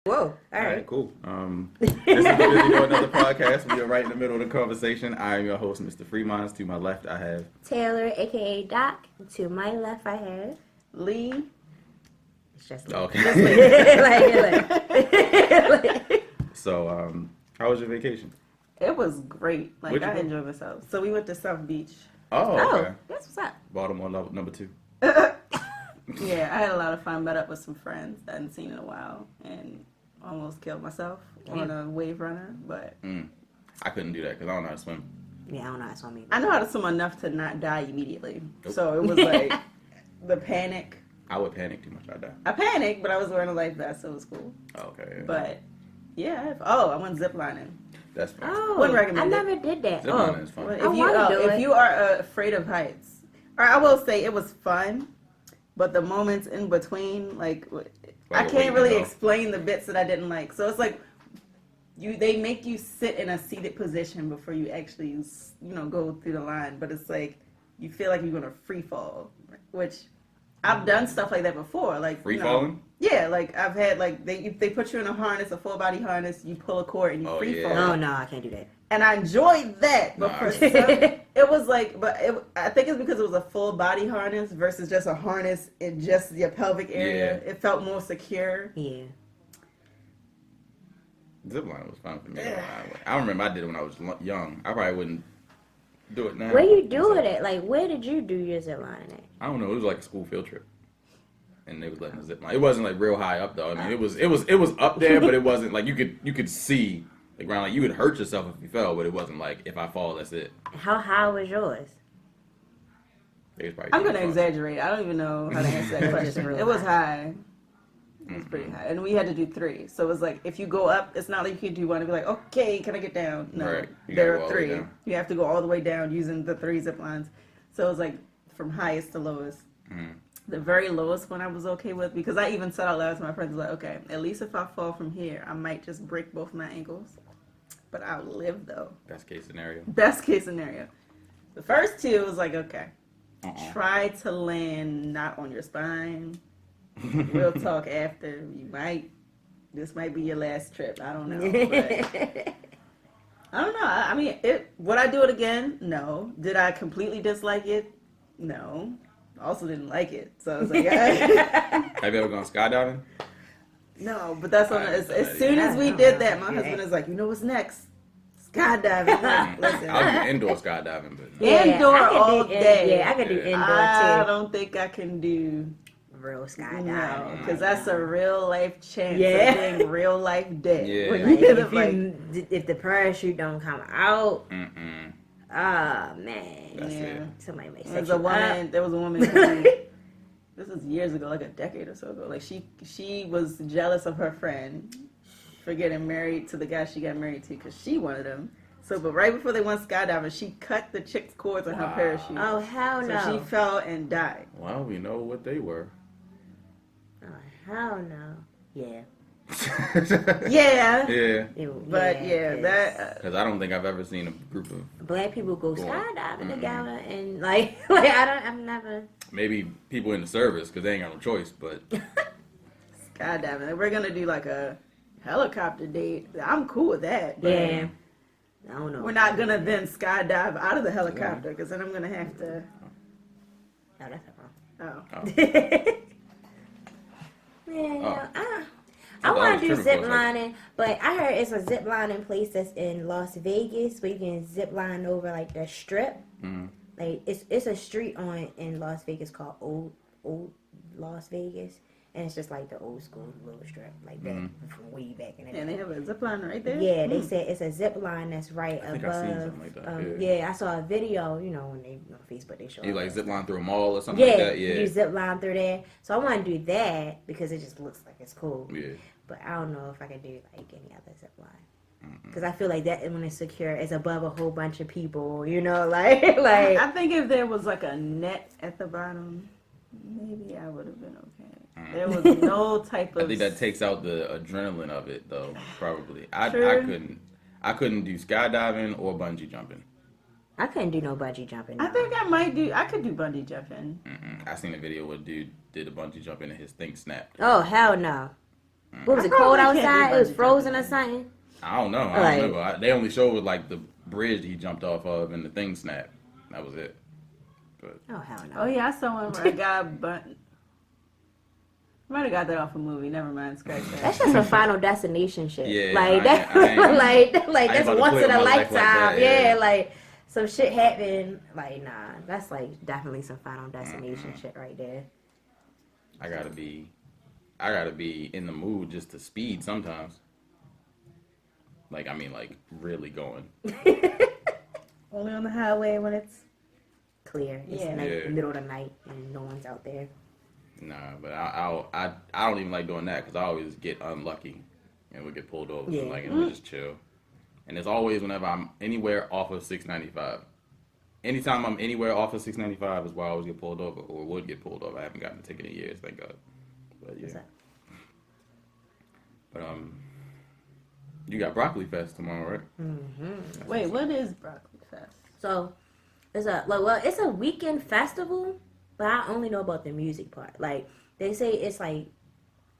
Whoa, all right. Cool. This is the Busy Doing Another podcast. We are right in the middle of the conversation. I am your host, Mr. Fremont. To my left, I have Taylor, aka Doc. To my left, I have Lee. It's just Lee. okay. Like. So, how was your vacation? It was great. Like, Where'd you I go? enjoyed myself. So we went to South Beach. Oh, okay. That's what's up. Baltimore number 2. Yeah, I had a lot of fun. Met up with some friends that I hadn't seen in a while, and almost killed myself on a wave runner. But I couldn't do that because I don't know how to swim. Yeah, I don't know how to swim either. I know how to swim enough to not die immediately. Nope. So it was like the panic. I would panic too much. I'd die. I panicked, but I was wearing a life vest, so it was cool. Okay. But yeah, I went ziplining. That's fine. Oh, Wouldn't recommend I it. never did that. Ziplining is fun. Well, I wanna do if it. you are afraid of heights, or I will say it was fun, but the moments in between, like I can't really explain the bits that I didn't like. So it's like they make you sit in a seated position before you actually go through the line, but it's like you feel like you're gonna free fall, which I've done stuff like that before, like Free falling? Yeah, like I've had they put you in a harness, a full body harness, you pull a cord and you free fall. Oh no, I can't do that. And I enjoyed that, but for some, it was like, I think it's because it was a full body harness versus just a harness in just your pelvic area. Yeah. It felt more secure. Yeah. Zipline was fun for me. I remember I did it when I was young. I probably wouldn't do it now. Where you do it at? Like, where did you do your zip lining at? I don't know. It was like a school field trip, and they was letting us zip line. It wasn't like real high up though. I mean, it was up there, but it wasn't like you could see the ground. Like you would hurt yourself if you fell, but it wasn't like if I fall, that's it. How high was yours? It was probably I'm going to 20 exaggerate. I don't even know how to answer that question. It was high. It was pretty high. And we had to do 3. So it was like, if you go up, it's not like you can do 1 and be like, okay, can I get down? No, Right. You there gotta are go all the way 3. down. You have to go all the way down using the 3 zip lines. So it was like from highest to lowest. The very lowest one I was okay with, because I even said out loud to my friends, like, okay, at least if I fall from here, I might just break both my ankles. But I'll live, though. Best case scenario. Best case scenario. The first 2 was like, okay, try to land not on your spine. We'll talk after. This might be your last trip. I don't know. But I don't know. I mean, would I do it again? No. Did I completely dislike it? No. Also didn't like it. So I was like, Have you ever gone skydiving? no. But that's as soon as we did that, my husband is like, you know what's next? Skydiving. Like, listen. I'll do indoor skydiving, but Indoor I could all do day. Yeah, I could do indoor I too. don't think I can do Real skydiving. no, because that's a real life chance Yeah. of being real life dead. Yeah. When Like, you hit it, if the parachute don't come out, mm-mm. man, That's it. somebody may there set was a you woman. up. There was a woman who, this was years ago, like a decade or so ago. Like she was jealous of her friend for getting married to the guy she got married to because she wanted him. So, but right before they went skydiving, she cut the chick's cords on her parachute. Oh hell so no! she fell and died. Well, we know what they were. Oh hell no! Yeah. Yeah, Yeah. but yeah, that. Because I don't think I've ever seen a group of Black people go Cool. skydiving together, and like I've never. maybe people in the service because they ain't got no choice, but Skydiving. We're gonna do like a helicopter date. I'm cool with that. But Yeah. I don't know. we're not gonna then skydive out of the helicopter because then I'm gonna have to. Oh, that's not Oh. wrong. Yeah, I thought want it to do was zip triple, like- lining, but I heard it's a zip lining place that's in Las Vegas where you can zip line over like the strip. Like it's a street in Las Vegas called Old Las Vegas, and it's just like the old school little strip like that from way back in the day. And they have a zip line right there? Yeah, they said it's a zip line that's right I think above. I seen something like that. Yeah, I saw a video. When they on Facebook they show. you all like that zip stuff. line through a mall or something Yeah, like that. Yeah. you zip line through there. So I want to do that because it just looks like it's cool. Yeah. But I don't know if I could do like any other zip line. Because I feel like that when it's secure, it's above a whole bunch of people. Like. I think if there was like a net at the bottom, maybe I would have been okay. There was no type of. I think that takes out the adrenaline of it, though. Probably. I True. couldn't do skydiving or bungee jumping. I couldn't do no bungee jumping. I no. think I could do bungee jumping. I seen a video where a dude did a bungee jumping and his thing snapped. Oh hell no! What was it, cold outside? It was frozen or something? I don't know. I don't remember. They only showed like the bridge he jumped off of and the thing snapped. That was it. But Oh, hell no. Oh yeah, I saw one where a guy might have got that off a movie. Never mind, scratch that. That's just a Final Destination shit. Yeah, like I ain't that's about to once play in with a my life lifetime. like that, yeah. Like some shit happened. Like, nah, that's like definitely some Final Destination shit right there. I gotta be in the mood just to speed sometimes. Like, I mean, like really going. Only on the highway when it's Clear. It's Yeah. middle of the night and no one's out there. Nah, but I don't even like doing that because I always get unlucky and we get pulled over. Yeah. So like, and we just chill. And it's always whenever I'm anywhere off of 695. Anytime I'm anywhere off of 695 is where I always get pulled over or would get pulled over. I haven't gotten a ticket in years, thank God. But yeah. But you got Broccoli Fest tomorrow, right? Mm-hmm. Wait, what is Broccoli Fest? So it's a weekend festival, but I only know about the music part. Like they say it's like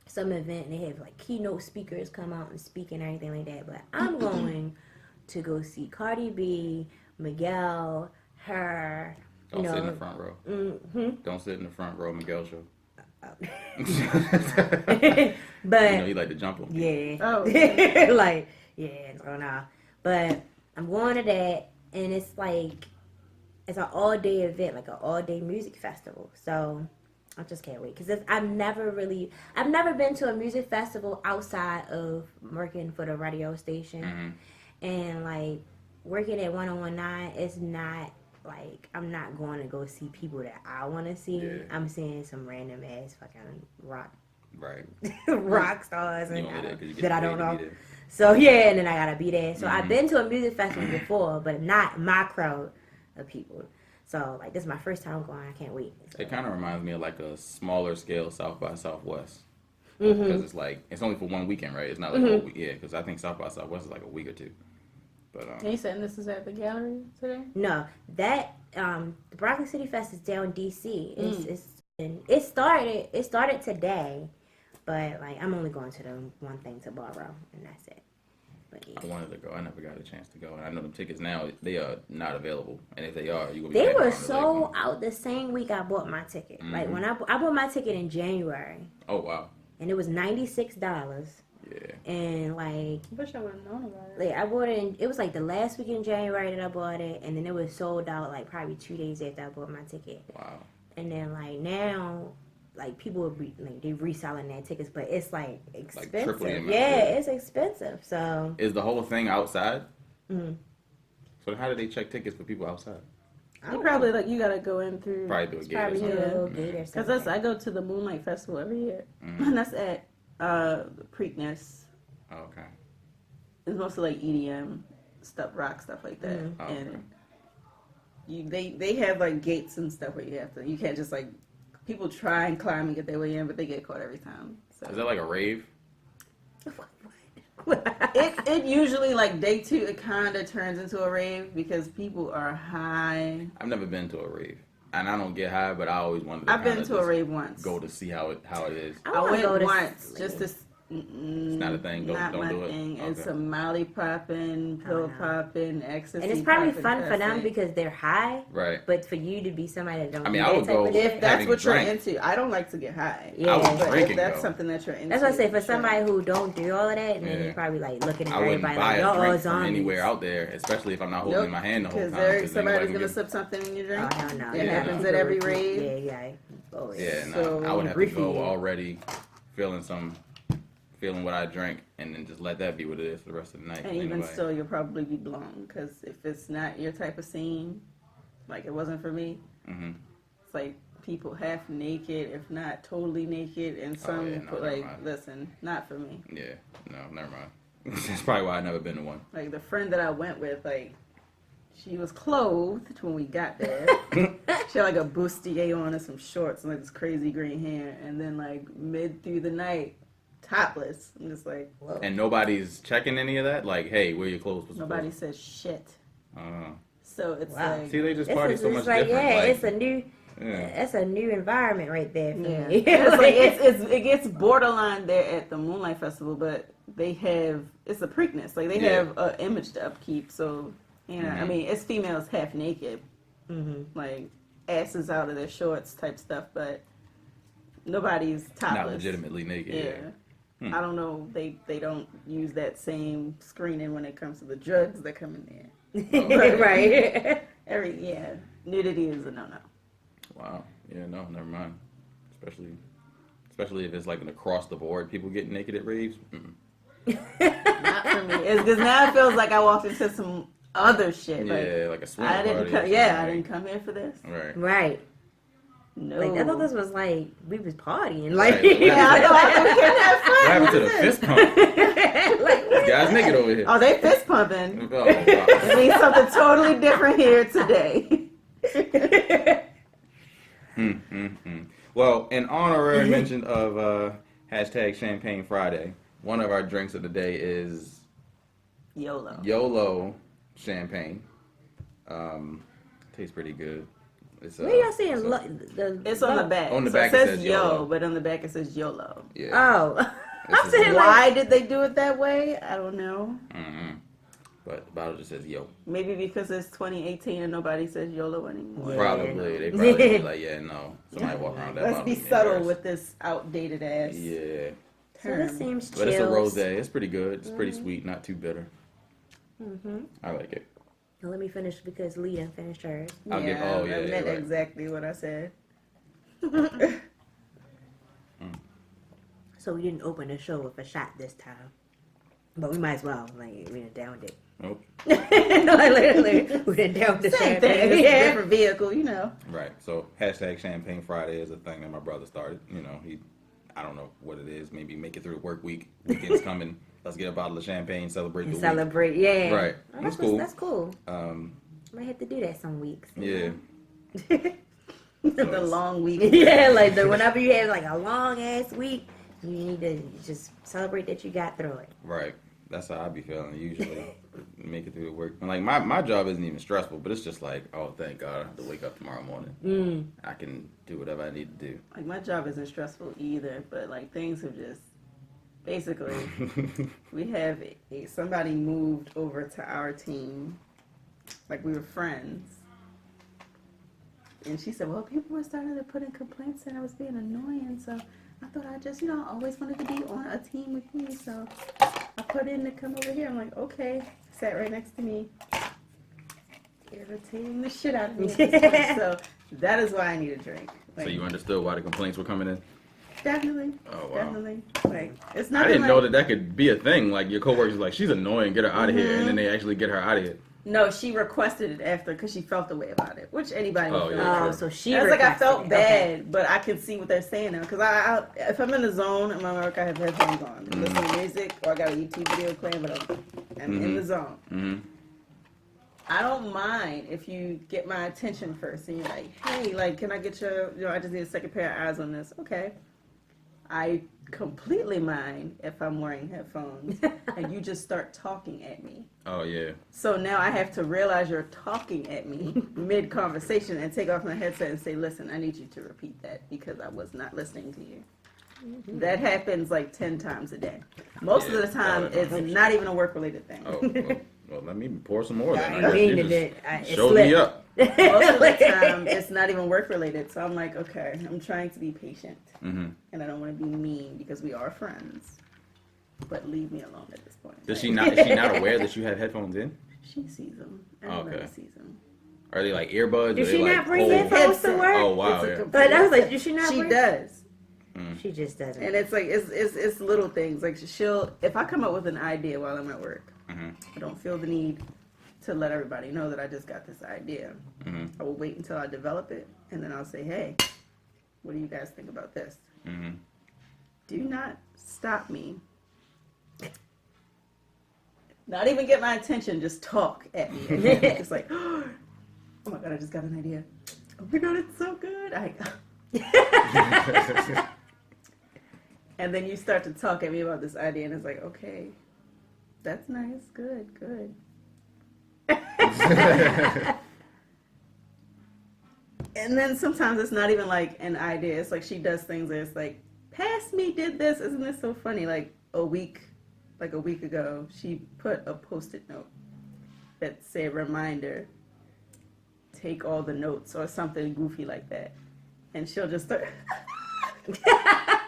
some event and they have like keynote speakers come out and speak and everything like that. But I'm going to go see Cardi B, Miguel, her. Don't sit in the front row. Mm-hmm. Don't sit in the front row, Miguel show. But you like to jump on. yeah, Oh, like yeah, so nah. But I'm going to that, and it's like it's an all day event, like an all day music festival. So I just can't wait because I've never been to a music festival outside of working for the radio station, and like working at 101.9 is not. Like, I'm not going to go see people that I want to see. Yeah. I'm seeing some random ass fucking rock stars and that I don't know. So, yeah, and then I got to be there. So, I've been to a music festival before, but not my crowd of people. So, like, this is my first time going. I can't wait. So. It kind of reminds me of, like, a smaller scale South by Southwest. Because it's, like, it's only for one weekend, right? It's not, like, a week. Yeah, because I think South by Southwest is, like, a week or two. But, you saying this is at the gallery today? No, that the Broccoli City Fest is down DC. It started today, but like I'm only going to the one thing tomorrow, and that's it. But yeah. I wanted to go. I never got a chance to go, and I know the tickets now they are not available. And if they are, you will be. They were sold out the same week I bought my ticket. Like when I bought my ticket in January. Oh wow! And it was $96. Yeah. And like, I wish I would have known about it. Like I bought it. It was like the last week in January that I bought it, and then it was sold out like probably 2 days after I bought my ticket. Wow. And then like now, like people they reselling their tickets, but it's like expensive. Like triple the amount, yeah, it's expensive. So is the whole thing outside? Mm-hmm. So how do they check tickets for people outside? You probably you gotta go in through. Probably do a gate or probably something. a gate or something. Because I go to the Moonlight Festival every year, and that's at the Preakness. Oh, okay. It's mostly like EDM stuff, rock stuff like that, Oh, and they have like gates and stuff where you can't just like people try and climb and get their way in, but they get caught every time. So Is that like a rave? it usually like day two it kind of turns into a rave because people are high. I've never been to a rave, and I don't get high, but I always wanted to. I've been to a rave once. Go to see how it is. I went once just to. It's not a thing. Don't do it. Thing. Okay. It's some Molly popping, pill popping, ecstasy. And it's probably popping, fun for them cussing. because they're high. Right. But for you to be somebody that don't. I mean, do I that would type go of shit, If that's having what drank. you're into, I don't like to get high. Yeah. I was But drinking, if that's though. something that you're into, That's what I say. For sure. somebody who don't do all of that, and then Yeah. you're probably like looking at I wouldn't everybody buy like, a oh, drink from zombies. anywhere out there, especially if I'm not holding in my hand the whole time. Because then somebody's anybody gonna can slip something in your Oh, drink. hell no. It Yeah, happens no. at every rave. Yeah. Oh, get- Yeah, no. So, I would have to briefly, go yeah. already feeling what I drank, and then just let that be what it is for the rest of the night. And even Anyway. still, you'll probably be blown. Because if it's not your type of scene, like it wasn't for me, it's like people half naked, if not totally naked, and some yeah, no, put, never like, mind. listen, not for me. Yeah, no, never mind. That's probably why I've never been to one. Like the friend that I went with, like she was clothed when we got there. She had like a bustier on and some shorts and like this crazy green hair, and then like mid through the night, topless. I'm just like, whoa. And nobody's checking any of that? Like, hey, where your clothes was Nobody says shit. Uh, So it's Wow. like see, they just party so much like, different. yeah, like, it's a new. that's a new environment right there for Yeah, me. it's like it gets borderline there at the Moonlight Festival, but it's a Preakness. Like they have an image to upkeep, so I mean, it's females half naked, like asses out of their shorts type stuff, but nobody's topless. Not legitimately naked. I don't know. They don't use that same screening when it comes to the drugs that come in there. Right. Nudity is a no-no. Wow. Yeah. No. Never mind. Especially if it's like an across the board people getting naked at raves. Not for me. It's because now it feels like I walked into some other shit. Like a swing I party. I didn't come here for this. Right. No. Like, I thought this was like, we was partying. Like, Right. I thought we couldn't have fun. What happened to the fist pump? This guy's naked over here. Oh, they fist pumping. Oh, wow. It means something totally different here today. Well, in honorary mention of hashtag Champagne Friday, one of our drinks of the day is YOLO champagne. Tastes pretty good. It's, where y'all seeing it's on the back. On the so back it says YOLO. but on the back it says YOLO. Yeah. Oh. I'm saying Why did they do it that way? I don't know. But the bottle just says yo. Maybe because it's 2018 and nobody says YOLO anymore. Yeah. Probably. They probably be like, no. Somebody walk around that Let's bottle. be subtle with this outdated ass. Yeah. So this seems chill. But it's a rosé. It's pretty good. It's pretty sweet, not too bitter. I like it. Well, let me finish because Lee done finished hers. I meant right. exactly what I said. So we didn't open the show with a shot this time. But we might as well. Like, we done downed it. Nope. No, like, literally, we done downed the Same champagne. thing. It's a different vehicle, you know. Right. So hashtag Champagne Friday is a thing that my brother started. You know, I don't know what it is. Maybe make it through the work week. Weekend's coming. Let's get a bottle of champagne, celebrate the week. Celebrate, yeah. Right. Oh, That's cool. That's cool. Might have to do that some weeks. Yeah. The long week. Yeah, like whenever you have like a long ass week, you need to just celebrate that you got through it. Right. That's how I be feeling usually. Make it through the work. And like my job isn't even stressful, but it's just like, oh, thank God I don't have to wake up tomorrow morning. I can do whatever I need to do. Like my job isn't stressful either, but like things have just basically we have somebody moved over to our team. Like we were friends. And she said, well, people were starting to put in complaints and I was being annoying, so I thought I just, I always wanted to be on a team with you, so I put in to come over here. I'm like, okay. Sat right next to me. Irritating the shit out of me at this point. So that is why I need a drink. Like, So you understood why the complaints were coming in? Definitely. Oh, wow. Definitely. Like, it's not I didn't know that could be a thing. Like your coworkers like, she's annoying, get her out of here, and then they actually get her out of here. No, she requested it after because she felt the way about it, which anybody would feel. yeah. Oh, so she It's like I requested felt it. bad, Okay. but I can see what they're saying now. Because if I'm in the zone at my work, I have headphones on, listening to music, or I got a YouTube video playing, but I'm in the zone. Mm-hmm. I don't mind if you get my attention first and you're like, hey, like, can I get your, I just need a second pair of eyes on this. Okay. I completely mind if I'm wearing headphones and you just start talking at me. Oh yeah. So now I have to realize you're talking at me mid-conversation and take off my headset and say, listen, I need you to repeat that because I was not listening to you. That happens like 10 times a day. Most of the time, it's not even a work-related thing. Oh, well, let me pour some more then. I mean, You it showed slipped. me up. Most of the time, it's not even work-related. So I'm like, okay, I'm trying to be patient. And I don't want to be mean because we are friends. But leave me alone at this point. Is she not aware that you have headphones in? She sees them. Everybody Okay. sees them. Are they like earbuds? Did or she they, not like, bring whole- headphones to work? Oh wow. It's a Yeah. complete But I was like, headset. did she not She bring? does. She just doesn't. And it's like, it's little things. Like if I come up with an idea while I'm at work, I don't feel the need to let everybody know that I just got this idea. I will wait until I develop it, and then I'll say, hey, what do you guys think about this? Do not stop me. Not even get my attention, just talk at me. It's like, oh my God, I just got an idea. Oh my God, it's so good. And then you start to talk at me about this idea, and it's like, okay, that's nice, good. And then sometimes it's not even like an idea. It's like she does things that it's like, past me did this. Isn't this so funny? Like a week ago, she put a Post-it note that said reminder, take all the notes or something goofy like that. And she'll just start. I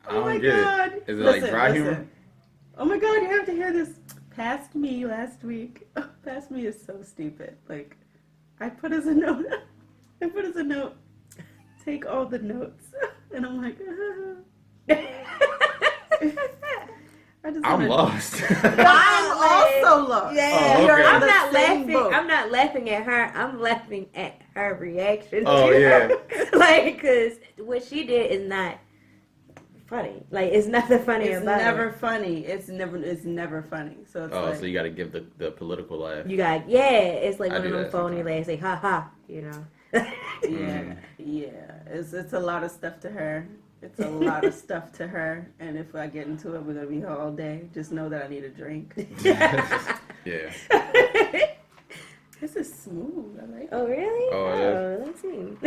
don't get it. Is it like dry humor? Oh my God, you have to hear this. Past me last week. Past me is so stupid. Like, I put as a note, take all the notes. And I'm like, I'm lost. I'm also lost. Yeah, Oh, okay. I'm not laughing at her. I'm laughing at her reaction. Oh, to yeah. her. Like, because what she did is not funny. Like, it's nothing funny It's about never it. funny. It's never funny. So it's like, So you got to give the political laugh. You got, it's like I one do of them that phony sometimes. laughs, like, ha ha, you know. yeah. It's a lot of stuff to her. It's a lot of stuff to her. And if I get into it, we're gonna be here all day. Just know that I need a drink. Yeah. This is smooth. I like it. Oh, really? Oh, Let's see.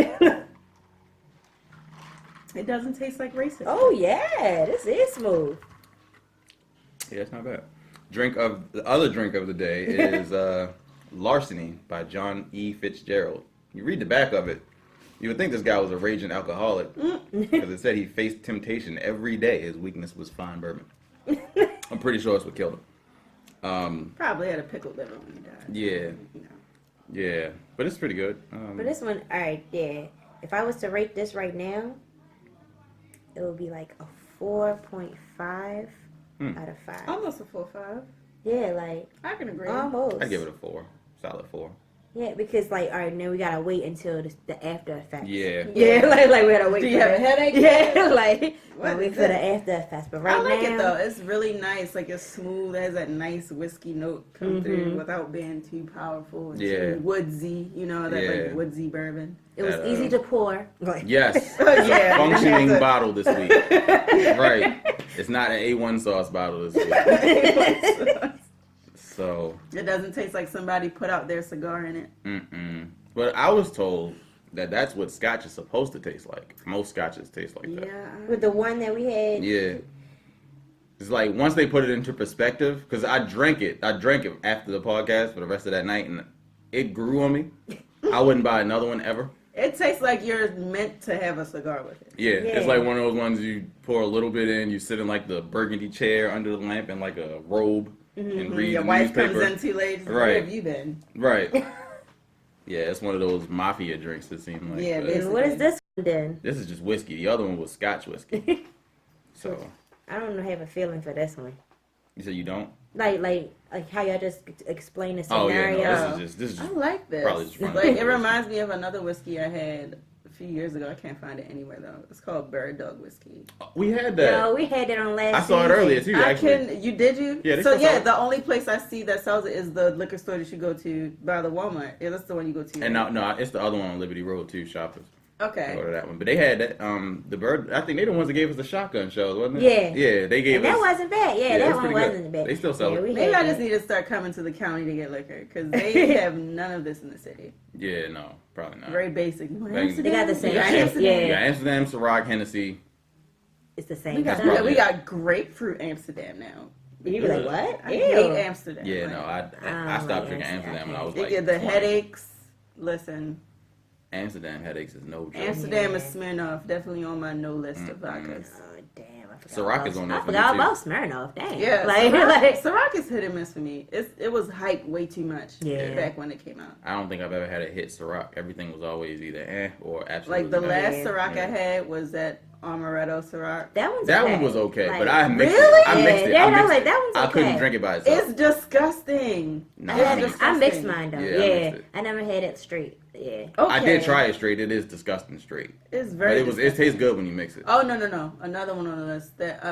It doesn't taste like racist. Oh, yeah, this is smooth. Yeah, it's not bad. The other drink of the day is Larceny by John E. Fitzgerald. You read the back of it, you would think this guy was a raging alcoholic because it said he faced temptation every day. His weakness was fine bourbon. I'm pretty sure it's what killed him. Probably had a pickled liver when he died. Yeah. Yeah, but it's pretty good. But this one, all right, yeah. If I was to rate this right now, it would be like a 4.5 out of 5. Almost a 4.5. Yeah, like I can agree. almost. I'd give it a 4. Solid 4. Yeah, because like, all right, now we gotta wait until the after effects. Yeah. Yeah, like we gotta wait. Do for you have a that. headache? Yeah, like What wait is for the this? after effects. But right I like now, it though. It's really nice. Like it's smooth. It has that nice whiskey note come through without being too powerful and too woodsy. You know that like woodsy bourbon. it was easy to pour. Like, Yes. Yeah. Functioning bottle this week. Right. It's not an A1 sauce bottle this week. So. It doesn't taste like somebody put out their cigar in it. But I was told that that's what scotch is supposed to taste like. Most scotches taste like that. Yeah. with the one that we had. Yeah. It's like once they put it into perspective, because I drank it after the podcast for the rest of that night, and it grew on me. I wouldn't buy another one ever. It tastes like you're meant to have a cigar with it. Yeah, Yeah. it's like one of those ones you pour a little bit in, you sit in like the burgundy chair under the lamp in like a robe and read Your the wife newspaper. comes in too late. Right. Where have you been? Right. Yeah, it's one of those mafia drinks it seemed like. Yeah, but basically. And what is this one then? this is just whiskey. The other one was scotch whiskey. So, I don't have a feeling for this one. you said you don't? Like how y'all just explain the Oh scenario. yeah, no, this is I just like this. Probably just front Like end. it reminds me of another whiskey I had a few years ago. I can't find it anywhere though. It's called Bird Dog whiskey. we had that. Yo, we had it on last. I saw it season. earlier too. Actually, Did you? Yeah, they So still yeah, sell it. the only place I see that sells it is the liquor store that you go to by the Walmart. Yeah, that's the one you go to. and no, it's the other one on Liberty Road too. Shoppers. Okay. Go to that one, but they had that. The bird. I think they're the ones that gave us the shotgun shows, wasn't it? Yeah. Yeah, they gave And that us. wasn't bad. Yeah, it that was one pretty good. wasn't bad. They still sell it. we Maybe had I just that. need to start coming to the county to get liquor because they have none of this in the city. Yeah, no, probably not. Very basic. You want They Amsterdam? got the same You got shit. Amsterdam? Yeah. You got Amsterdam, Ciroc, Hennessy. It's the same. We got, stuff. probably we it. got grapefruit Amsterdam now. You be like, what? I Ew. hate Amsterdam. Yeah, Like, no, I like stopped drinking Amsterdam. Amsterdam when I was They like get the 20. headaches. Listen, Amsterdam headaches is no joke. Amsterdam is Smirnoff. Definitely on my no list of vodkas. Oh, damn. I forgot Ciroc about- is on there I for me, forgot too. about Smirnoff. Dang. Yeah, Like, Ciroc is hit and miss for me. It was hyped way too much Yeah. back when it came out. I don't think I've ever had a hit Ciroc. Everything was always either or absolutely. Like the not. last Yeah. Ciroc Yeah. I had was that Amaretto Ciroc. that one's That okay. one was okay, Like, but I mixed really? it. I mixed it. Yeah, I I was mixed like, it. that one's I couldn't okay. drink it by itself. It's disgusting. No, It's I mixed it. I mixed disgusting. mine though. Yeah, I Yeah, mixed it. I never had it straight. Yeah. Okay. I did try it straight. It is disgusting straight. It's But very. it tastes good when you mix it. Oh no! Another one on the list. That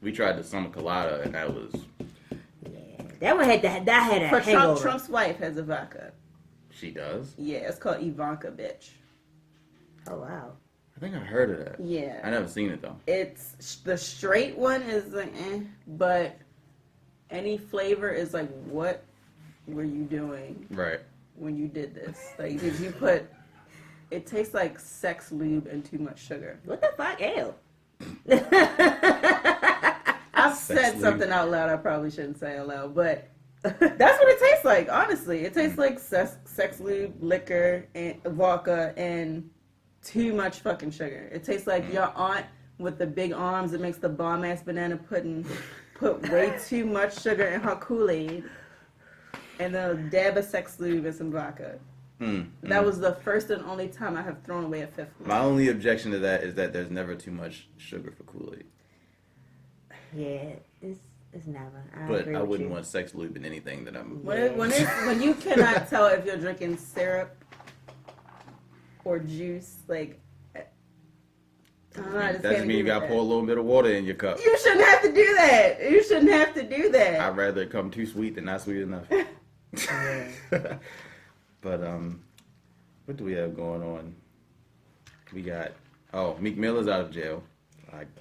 We tried the summer colada and that was Yeah. That one had that had a for hangover. Trump's wife has a vodka. she does. Yeah, it's called Ivanka Bitch. Oh wow. I think I heard of that. Yeah. I never seen it though. It's the straight one is like but any flavor is like what were you doing? Right. when you did this? Like, did you put? It tastes like sex lube and too much sugar. What the fuck? Ew. I've said something out loud I probably shouldn't say out loud, but that's what it tastes like. Honestly, it tastes like sex lube, liquor, and vodka, and too much fucking sugar. It tastes like your aunt with the big arms that makes the bomb ass banana pudding put way too much sugar in her Kool-Aid, and then a dab of sex lube and some vodka. That was the first and only time I have thrown away a fifth one. My only objection to that is that there's never too much sugar for Kool-Aid. Yeah, it's never. But I wouldn't want sex lube in anything that I'm... When you cannot tell if you're drinking syrup or juice, like... I don't know, I just that just means you gotta pour a little bit of water in your cup. You shouldn't have to do that. You shouldn't have to do that. I'd rather it come too sweet than not sweet enough. But what do we have going on? We got Meek Miller's out of jail.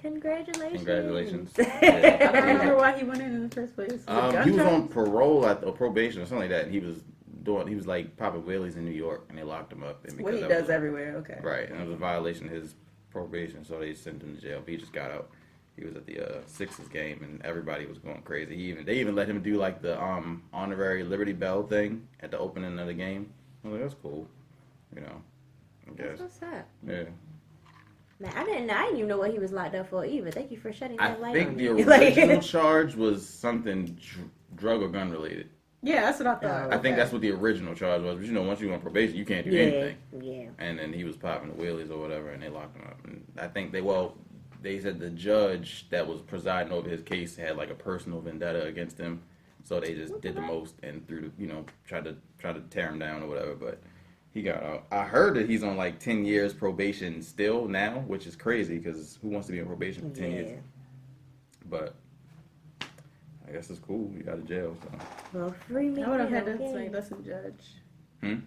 Congratulations. I don't remember why he went in the first place. He was on parole or probation or something like that, and he was like popping wheelies in New York, and they locked him up. And what he does everywhere. Okay. Right, and it was a violation of his probation, so they sent him to jail. But he just got out. He was at the Sixers game, and everybody was going crazy. They even let him do like the honorary Liberty Bell thing at the opening of the game. I was like, that's cool, you know. I guess. That's what's up. Yeah. Man, I didn't even know what he was locked up for either. Thank you for shedding that light on I think the me. original charge was something drug or gun related. Yeah, that's what I thought. I think that's what the original charge was. But once you're on probation, you can't do anything. Yeah. And then he was popping the wheelies or whatever, and they locked him up. And I think they said the judge that was presiding over his case had like a personal vendetta against him, so they just did the most and tried to tear him down or whatever. But he got out. I heard that he's on like 10 years probation still now, which is crazy because who wants to be on probation for 10 years? But I guess it's cool. He got out of jail. So. Well, free me. I would have had to say, listen, judge. I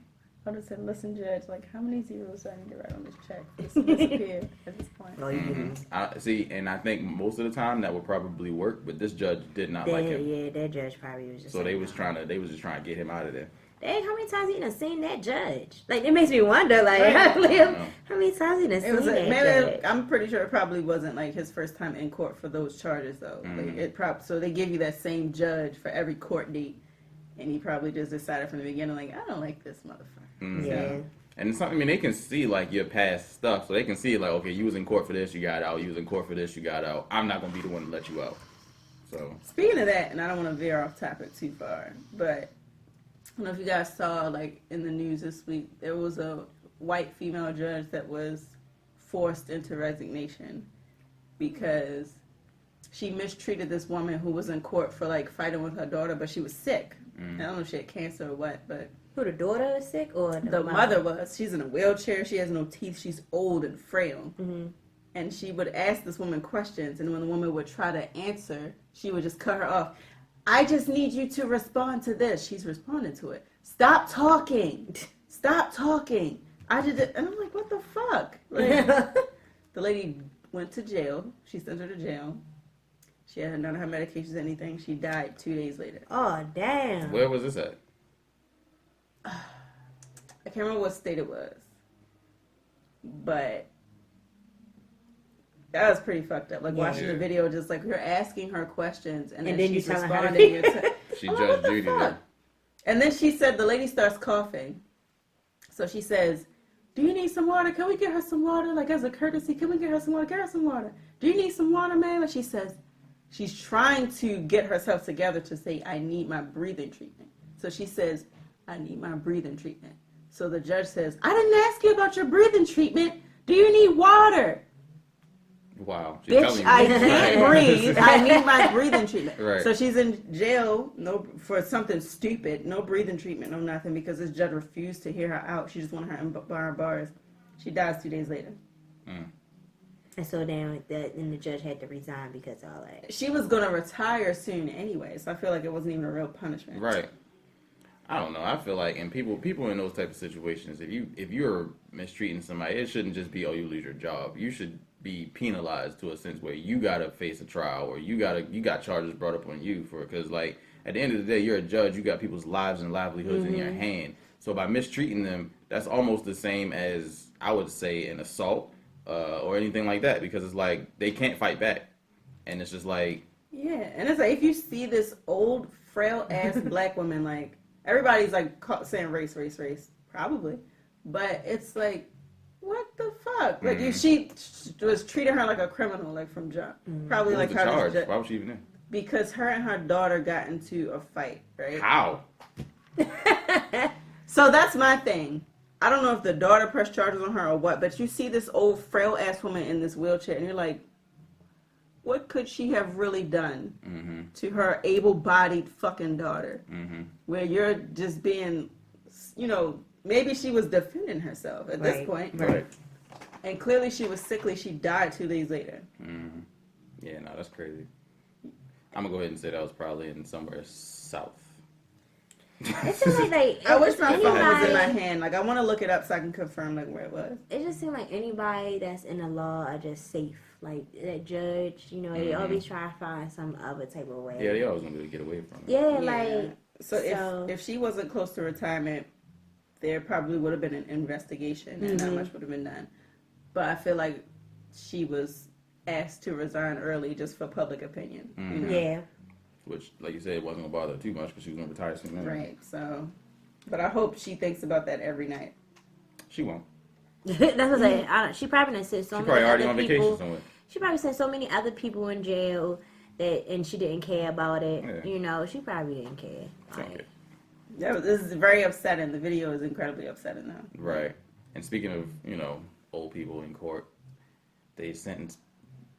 would have said, listen, judge, like, how many zeros do I need to write on this check for this to disappear at this point? See, and I think most of the time that would probably work, but this judge did not like him. Yeah, that judge probably was just. So they was just trying to get him out of there. Dang, how many times he done seen that judge? Like, it makes me wonder, like, how many times he done seen that judge? I'm pretty sure it probably wasn't, like, his first time in court for those charges, though. Like, so they give you that same judge for every court date, and he probably just decided from the beginning, like, I don't like this motherfucker. Yeah. And it's something, they can see, like, your past stuff, so they can see, like, okay, you was in court for this, you got out, you was in court for this, you got out. I'm not going to be the one to let you out. So. Speaking of that, and I don't want to veer off topic too far, but I don't know if you guys saw, like, in the news this week, there was a white female judge that was forced into resignation because she mistreated this woman who was in court for, like, fighting with her daughter, but she was sick. I don't know if she had cancer or what, but... Who, the daughter is sick or the mother was? She's in a wheelchair. She has no teeth. She's old and frail. And she would ask this woman questions, and when the woman would try to answer, she would just cut her off. I just need you to respond to this. She's responding to it. Stop talking. Stop talking. I did it. And I'm like, what the fuck? Like, the lady went to jail. She sent her to jail. She hadn't done her medications or anything. She died 2 days later. Oh, damn. Where was this at? I can't remember what state it was. But that was pretty fucked up. Like, watching the video, just like, you're asking her questions, and then she's responding. She judged Judy there. And then she said, the lady starts coughing. So she says, do you need some water? Can we get her some water? Like, as a courtesy, can we get her some water? Get her some water. Do you need some water, ma'am? And she says, she's trying to get herself together to say, I need my breathing treatment. So she says, I need my breathing treatment. So the judge says, I didn't ask you about your breathing treatment. Do you need water? Wow. Bitch, I can't breathe. I need my breathing treatment. Right. So she's in jail for something stupid. No breathing treatment, no nothing, because this judge refused to hear her out. She just wanted her in bars. She dies 2 days later. And so then the judge had to resign because of all that. She was going to retire soon anyway, so I feel like it wasn't even a real punishment. Right. I don't know. I feel like, and people in those type of situations, if you're mistreating somebody, it shouldn't just be, oh, you lose your job. You should be penalized to a sense where you gotta face a trial, or you got charges brought up on you for, because like at the end of the day, you're a judge. You got people's lives and livelihoods in your hand. So by mistreating them, that's almost the same as, I would say, an assault or anything like that, because it's like they can't fight back. And it's just like... Yeah, and it's like, if you see this old, frail-ass black woman, like, everybody's like saying race. Probably. But it's like, what the fuck? Like, if she was treating her like a criminal, like, from jump. Probably What like was the her... charge? Why was she even there? Because her and her daughter got into a fight, right? How? So that's my thing. I don't know if the daughter pressed charges on her or what, but you see this old frail ass woman in this wheelchair, and you're like, what could she have really done to her able-bodied fucking daughter? Where you're just being, you know, maybe she was defending herself at this point. Right. And clearly she was sickly. She died 2 days later. Yeah, no, that's crazy. I'm going to go ahead and say that was probably in somewhere south. It seems like I wish my phone was in my hand. Like, I want to look it up so I can confirm, like, where it was. It just seems like anybody that's in the law are just safe. Like, that judge, you know, they always try to find some other type of way. Yeah, they always going to get away from it. Yeah, like... So if she wasn't close to retirement, there probably would have been an investigation and not much would have been done. But I feel like she was asked to resign early just for public opinion. You know? Yeah. Which, like you said, it wasn't going to bother her too much because she was going to retire soon. Anyway. Right, so... But I hope she thinks about that every night. She won't. That's what I'm saying. She probably done sent so She many probably already other on people. vacation somewhere. She probably sent so many other people in jail and she didn't care about it. Yeah. You know, she probably didn't care. Okay. Yeah, this is very upsetting. The video is incredibly upsetting now. Right. And speaking of, you know, old people in court, they sentenced...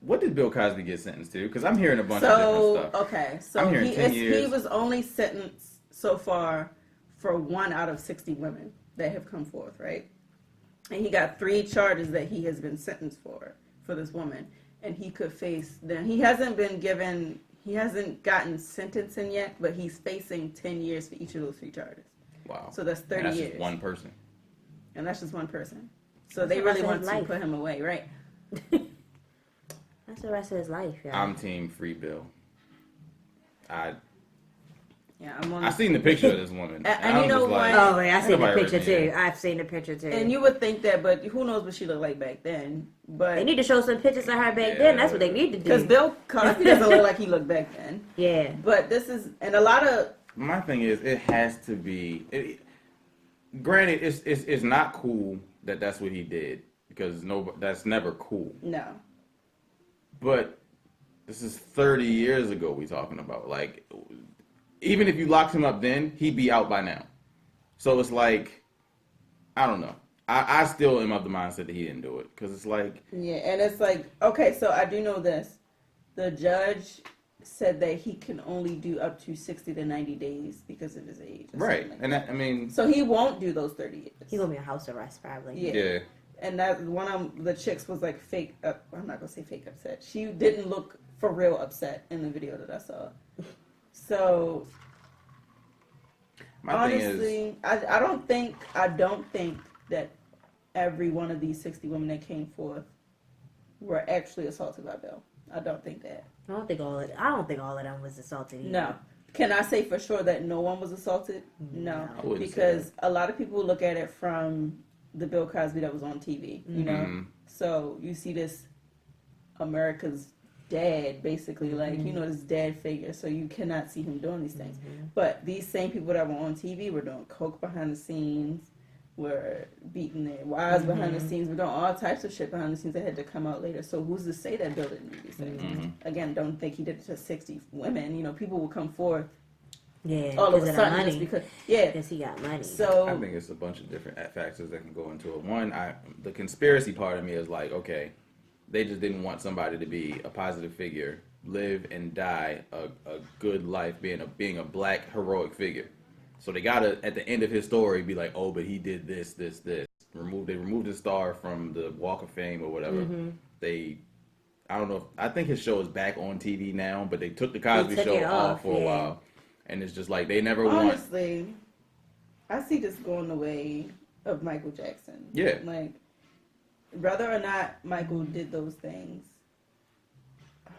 What did Bill Cosby get sentenced to? Because I'm hearing a bunch of different stuff. Okay, so I'm hearing 10 years. he was only sentenced so far for 1 out of 60 women that have come forth, right? And he got 3 charges that he has been sentenced for this woman. And he could face them. He hasn't gotten sentencing yet, but he's facing 10 years for each of those 3 charges. Wow. So that's 30 and that's years. Just one person. And that's just one person. So they really want to put him away, right? That's the rest of his life, yeah. I'm team free Bill. I'm on. I seen the picture of this woman. And you know what? Oh, yeah, I seen the Somebody picture wrote too. me in. I've seen the picture too. And you would think that, but who knows what she looked like back then? But they need to show some pictures of her back then. That's what they need to do. Because Bill Cosby doesn't look like he looked back then. Yeah. But this is, and a lot of. My thing is, it has to be. Granted, it's not cool that that's what he did because that's never cool. No. But this is 30 years ago we talking about. Like, even if you locked him up then, he'd be out by now. So it's like, I don't know. I still am of the mindset that he didn't do it. Because it's like... Yeah, and it's like, okay, so I do know this. The judge said that he can only do up to 60 to 90 days because of his age. Right. Like and that, I mean... So he won't do those 30 years. He gonna be on house arrest probably. Yeah. And that one of the chicks was like fake. I'm not gonna say fake upset. She didn't look for real upset in the video that I saw. So My honestly, thing is, I don't think that every one of these 60 women that came forth were actually assaulted by Bill. I don't think that. I don't think all of them was assaulted either. No. Can I say for sure that no one was assaulted? No, I wouldn't say because a lot of people look at it from the Bill Cosby that was on TV, you know? So you see this America's dad, basically, like, you know, this dad figure, so you cannot see him doing these things. But these same people that were on TV were doing coke behind the scenes, were beating their wives behind the scenes, were doing all types of shit behind the scenes that had to come out later. So who's to say that Bill didn't do these things? Again, don't think he did it to 60 women. You know, people will come forth all of a sudden just because, because he got money. So I think it's a bunch of different factors that can go into it. One, the conspiracy part of me is like, okay, they just didn't want somebody to be a positive figure, live and die a good life, being a black heroic figure. So they gotta, at the end of his story, be like, oh, but he did this. They removed his star from the Walk of Fame or whatever. I don't know. I think his show is back on TV now, but they took the Cosby Show off for a while. And it's just like, they never honestly, I see this going the way of Michael Jackson. Yeah. Like, whether or not Michael did those things,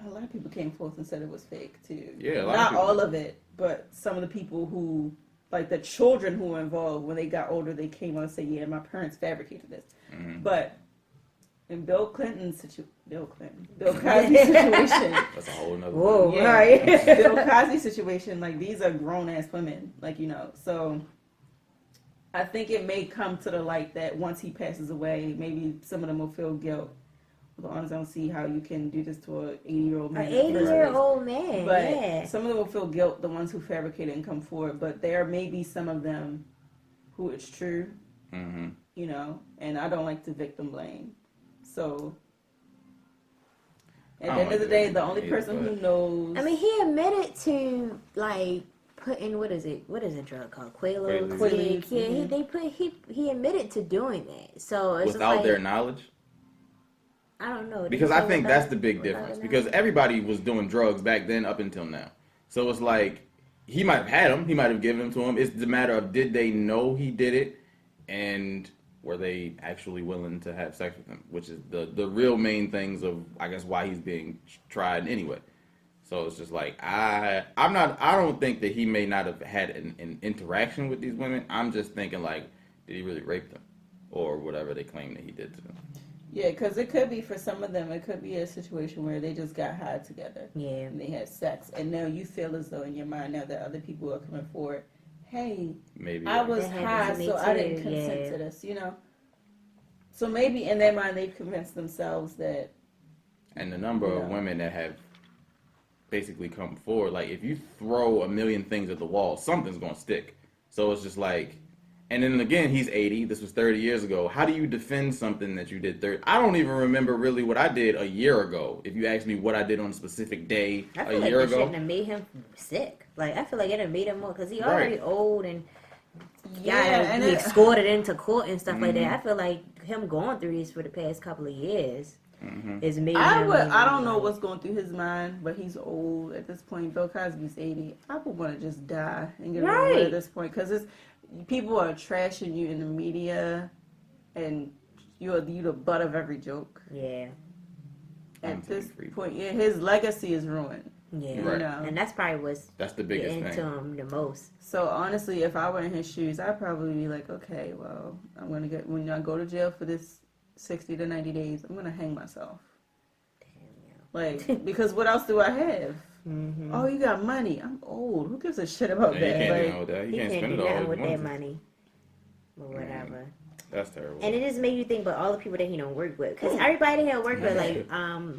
a lot of people came forth and said it was fake, too. Yeah, a lot Not of people. all of it, but some of the people who like the children who were involved, when they got older, they came out and said, yeah, my parents fabricated this. Mm-hmm. But in Bill Cosby's situation. That's a whole nother. Whoa, Yeah. right. Bill Cosby's situation, like, these are grown ass women, like, you know. So I think it may come to the light that once he passes away, maybe some of them will feel guilt. As long as I don't see how you can do this to an 80-year-old man. An 80-year-old man, But yeah. some of them will feel guilt, the ones who fabricated and come forward. But there may be some of them who it's true, Mm-hmm. you know, and I don't like to victim blame. So at the end of the day, the only person who knows. I mean, he admitted to like putting what is a drug called Quaaludes? Quaaludes, Yeah, he admitted to doing that. So it's Without like, their knowledge. I don't know. Because I think that's the big without difference. their Because knowledge? everybody was doing drugs back then up until now. So it's like, he might have had them. He might have given them to him. It's the matter of, did they know he did it? And were they actually willing to have sex with him? Which is the real main things of, I guess, why he's being tried anyway. So it's just like, I don't think that he may not have had an interaction with these women. I'm just thinking, like, did he really rape them? Or whatever they claim that he did to them. Yeah, because it could be, for some of them, it could be a situation where they just got high together. Yeah. And they had sex. And now you feel as though in your mind now that other people are coming forward, hey, Maybe. I was That happened high, to me so I didn't too, consent yeah. to this, you know? So maybe in their mind they've convinced themselves that. And the number of women that have basically come forward, like, if you throw a million things at the wall, something's going to stick. So it's just like, and then again, he's 80. This was 30 years ago. How do you defend something that you did 30? I don't even remember really what I did a year ago. If you ask me what I did on a specific day I a feel like year this ago. shouldn't have made him sick. Like, I feel like it have made him more, because he already old and And he escorted into court and stuff like that. I feel like him going through this for the past couple of years is made him. I don't know what's going through his mind, but he's old at this point. Bill Cosby's 80. I would want to just die and get away at this point, because people are trashing you in the media, and you're the butt of every joke. Yeah. At this point, yeah, his legacy is ruined. Yeah. Right. You know? And that's probably what's That's the biggest getting thing. to him the most. So honestly, if I were in his shoes, I'd probably be like, okay, well, when I go to jail for this 60 to 90 days, I'm gonna hang myself. Like, because what else do I have? Mm-hmm. Oh, you got money. I'm old. Who gives a shit about Yeah, that? you can't do Like, nothing with that. You He can't can't spend do it all nothing if with you that want to. money. Or whatever. That's terrible. And it just made you think about all the people that he don't work with. Because everybody that work with, like,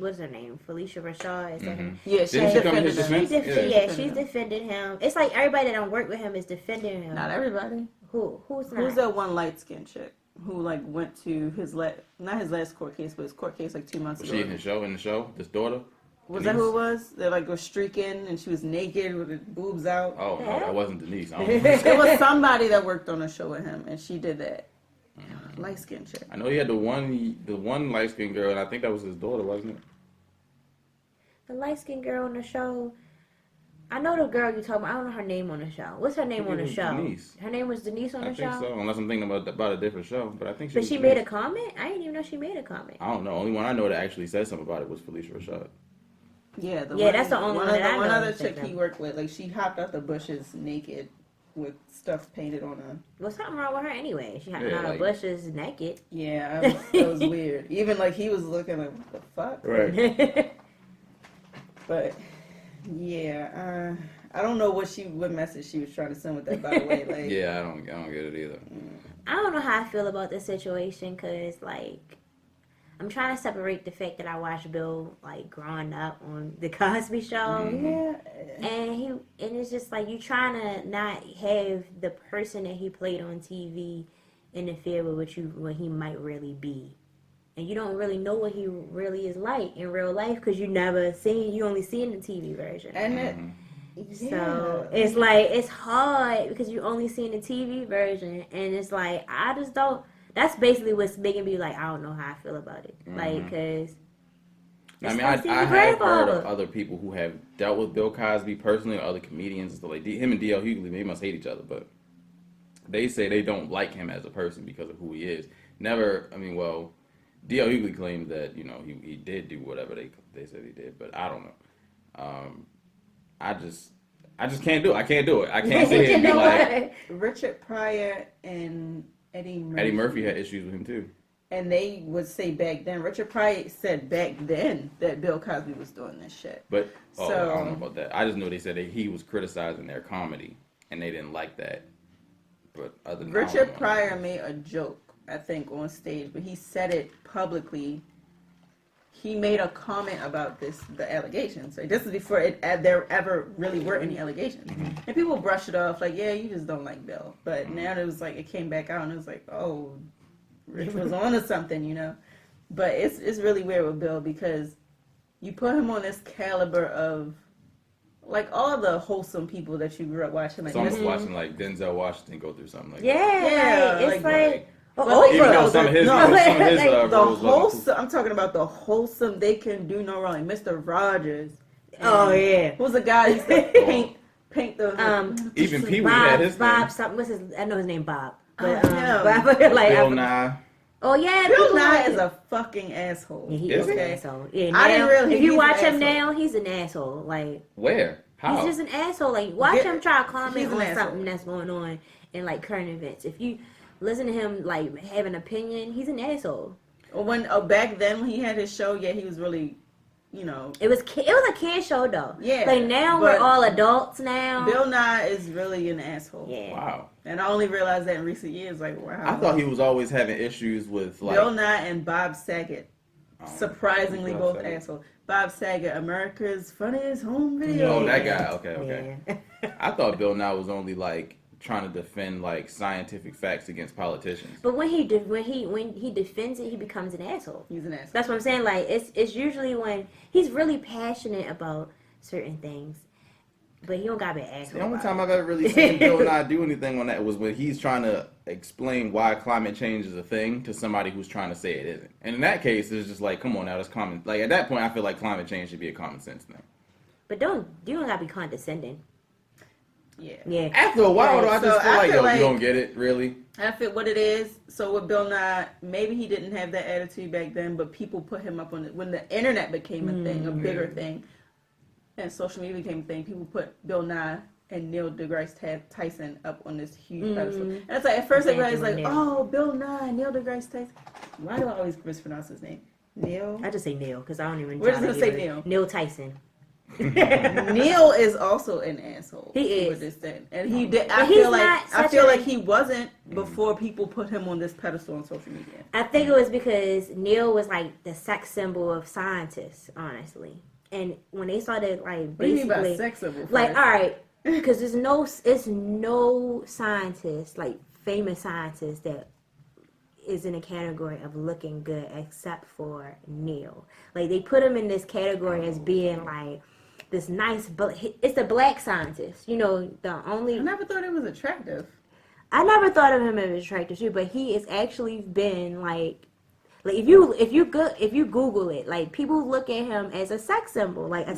what's her name? Felicia Rashad? Is that her? yeah, she Didn't she come to defended his him. defense? She's defending him. It's like everybody that don't work with him is defending him. Not everybody. Who's not? Who's that one light skinned chick who like went to his not his last court case, but his court case like 2 months Was ago? she in the show? This daughter? Was that who it was? They like was streaking and she was naked with her boobs out. Oh, no, that wasn't Denise. I don't It was somebody that worked on a show with him, and she did that. Light skinned chick. I know he had the one light skinned girl, and I think that was his daughter, wasn't it? The light skinned girl on the show. I know the girl you talking about. I don't know her name on the show. What's her name I think on it the was show? Denise. Her name was Denise on I the think show? so, unless I'm thinking about a different show. But I think But she made a comment? I didn't even know she made a comment. I don't know. Only one I know that actually said something about it was Felicia Rashad. Yeah, That's the only one that I know. One other chick he worked with, like she hopped out the bushes naked with stuff painted on her. Well, something wrong with her anyway. She hopping Yeah, out of like- bushes naked. Yeah, that was weird. Even like he was looking like, what the fuck? Right. But yeah, I don't know what message she was trying to send with that. By the way, like Yeah, I don't get it either. I don't know how I feel about this situation because, like, I'm trying to separate the fact that I watched Bill, like, growing up on the Cosby Show. yeah, And it's just like you trying to not have the person that he played on TV interfere with what he might really be, and you don't really know what he really is like in real life because you only seen the TV version. and So it's like it's hard because you only seen the TV version, and it's like I just don't. That's basically what's making me like I don't know how I feel about it, like because. I mean, I have heard of other people who have dealt with Bill Cosby personally, or other comedians and stuff like him and D.L. Hughley. They must hate each other, but they say they don't like him as a person because of who he is. Never. I mean, well, D.L. Hughley claims that he did do whatever they said he did, but I don't know. I just can't do it. I can't do it. I can't sit here and be like Richard Pryor and Eddie Murphy. Eddie Murphy had issues with him too. And they would say back then, Richard Pryor said back then that Bill Cosby was doing this shit. But I don't know about that. I just know they said that he was criticizing their comedy, and they didn't like that. But other than Richard Pryor made a joke, I think, on stage, but he said it publicly. He made a comment about the allegations. So this is before there ever really were any allegations, and people brushed it off like, "Yeah, you just don't like Bill." But now it was like it came back out, and it was like, "Oh, Rich was on to something," you know. But it's really weird with Bill because you put him on this caliber of like all the wholesome people that you grew up watching. Like, it's almost watching like Denzel Washington go through something like that. Yeah, it's like even though some of his the wholesome. I'm talking about the wholesome. They can do no wrong. Like Mr. Rogers. Oh yeah, who's the guy who used to paint the even Pee Wee had his Bob thing. something. What's his? I know his name Bob. But, But Bill Nye. Oh yeah, Bill Nye is a fucking asshole. Yeah, he is an he? asshole. Yeah, I didn't really. If you watch him now, he's an asshole. Like Where? How? he's just an asshole. Like watch him try to comment He's an on asshole. something that's going on in like current events. If you listen to him like have an opinion, he's an asshole. When back then when he had his show, yeah, he was really, you know. It was a kid show though. Yeah. Like now we're all adults now. Bill Nye is really an asshole. Yeah. Wow. And I only realized that in recent years. Like, wow. I thought he was always having issues with like Bill Nye and Bob Saget. Surprisingly, Bob both Saget. assholes. Bob Saget, America's Funniest Home Video. Oh, that guy. Okay. Yeah. I thought Bill Nye was only like trying to defend like scientific facts against politicians. But when he defends it, he becomes an asshole. He's an asshole. That's what I'm saying. Like it's usually when he's really passionate about certain things, but he don't gotta be an asshole. The only about time it. I've ever really seen Bill Nye do anything on that was when he's trying to explain why climate change is a thing to somebody who's trying to say it isn't. And in that case, it's just like, come on now, that's common. Like at that point, I feel like climate change should be a common sense thing. But you don't gotta be condescending. Yeah. Yeah. After a while, though, I just feel like, yo, like- you don't get it, really. I feel what it is. So with Bill Nye, maybe he didn't have that attitude back then, but people put him up on it when the internet became a thing, a bigger thing, and social media became a thing. People put Bill Nye and Neil deGrasse Tyson up on this huge pedestal, and it's like at first everybody's like, "Oh, Bill Nye, Neil deGrasse Tyson." Why do I always mispronounce his name? Neil. I just say Neil because I don't even. We're just gonna say Neil. Neil Tyson. Neil is also an asshole. He is. With this thing, and he did. But I he's feel not like such a- like he wasn't before people put him on this pedestal on social media. I think it was because Neil was like the sex symbol of scientists, honestly. And when they started like What do you mean by basically sex symbol? like, first? all right, because it's no scientist, like famous scientists, that is in a category of looking good except for Neil. Like they put him in this category as being like this nice, but it's a black scientist. You know, the only. I never thought it was attractive. I never thought of him as attractive too, but he has actually been like if you Google it, like people look at him as a sex symbol, like a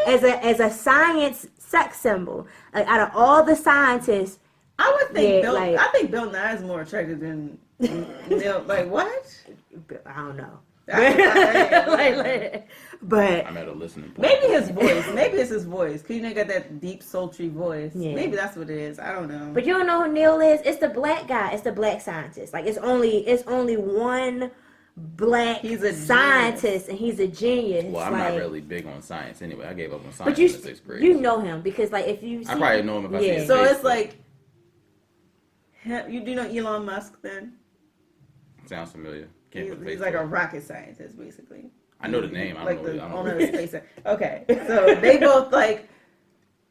as a science sex symbol. Like out of all the scientists, I would think Yeah, like- I think Bill Nye is more attractive than Neil. Like what? I don't know. I- But I'm at a listening point. maybe his voice. Maybe it's his voice. Cause you know, he got that deep, sultry voice. Yeah. Maybe that's what it is. I don't know. But you don't know who Neil is? It's the black guy. It's the black scientist. Like it's only one black He's a scientist, and he's a genius. Well, I'm like, not really big on science anyway. I gave up on science But you in the 6th grade. you know him because like if you see, I probably know him if I see his so face, it's but like, you do know Elon Musk then? sounds familiar. Can't put He's face like to a it. rocket scientist, basically. I know the name. I Like don't the know. I owner don't of know. SpaceX. Okay, so they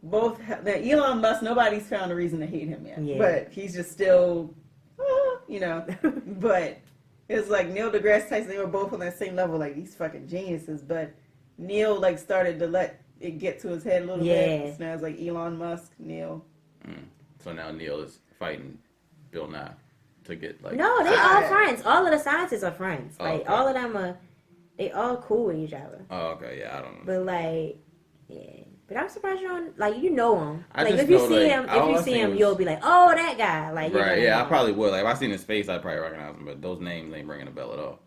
both the Elon Musk. Nobody's found a reason to hate him yet, Yeah. but he's just still, you know. But it's like Neil deGrasse Tyson. They were both on that same level, like these fucking geniuses. But Neil like started to let it get to his head a little bit. So now it's like Elon Musk, Neil. So now Neil is fighting Bill Nye to get like. No, they all friends. All of the scientists are friends. Oh, Like okay. all of them they all cool with each other. Oh, okay. Yeah, I don't know. But like, yeah. But I'm surprised you don't like you know him. I Like just if you know, see like, him, all I if you see seen him, was- you'll be like, oh, that guy. Like you Right, know. yeah, I probably would. Like, if I seen his face, I'd probably recognize him. But those names ain't ringing a bell at all.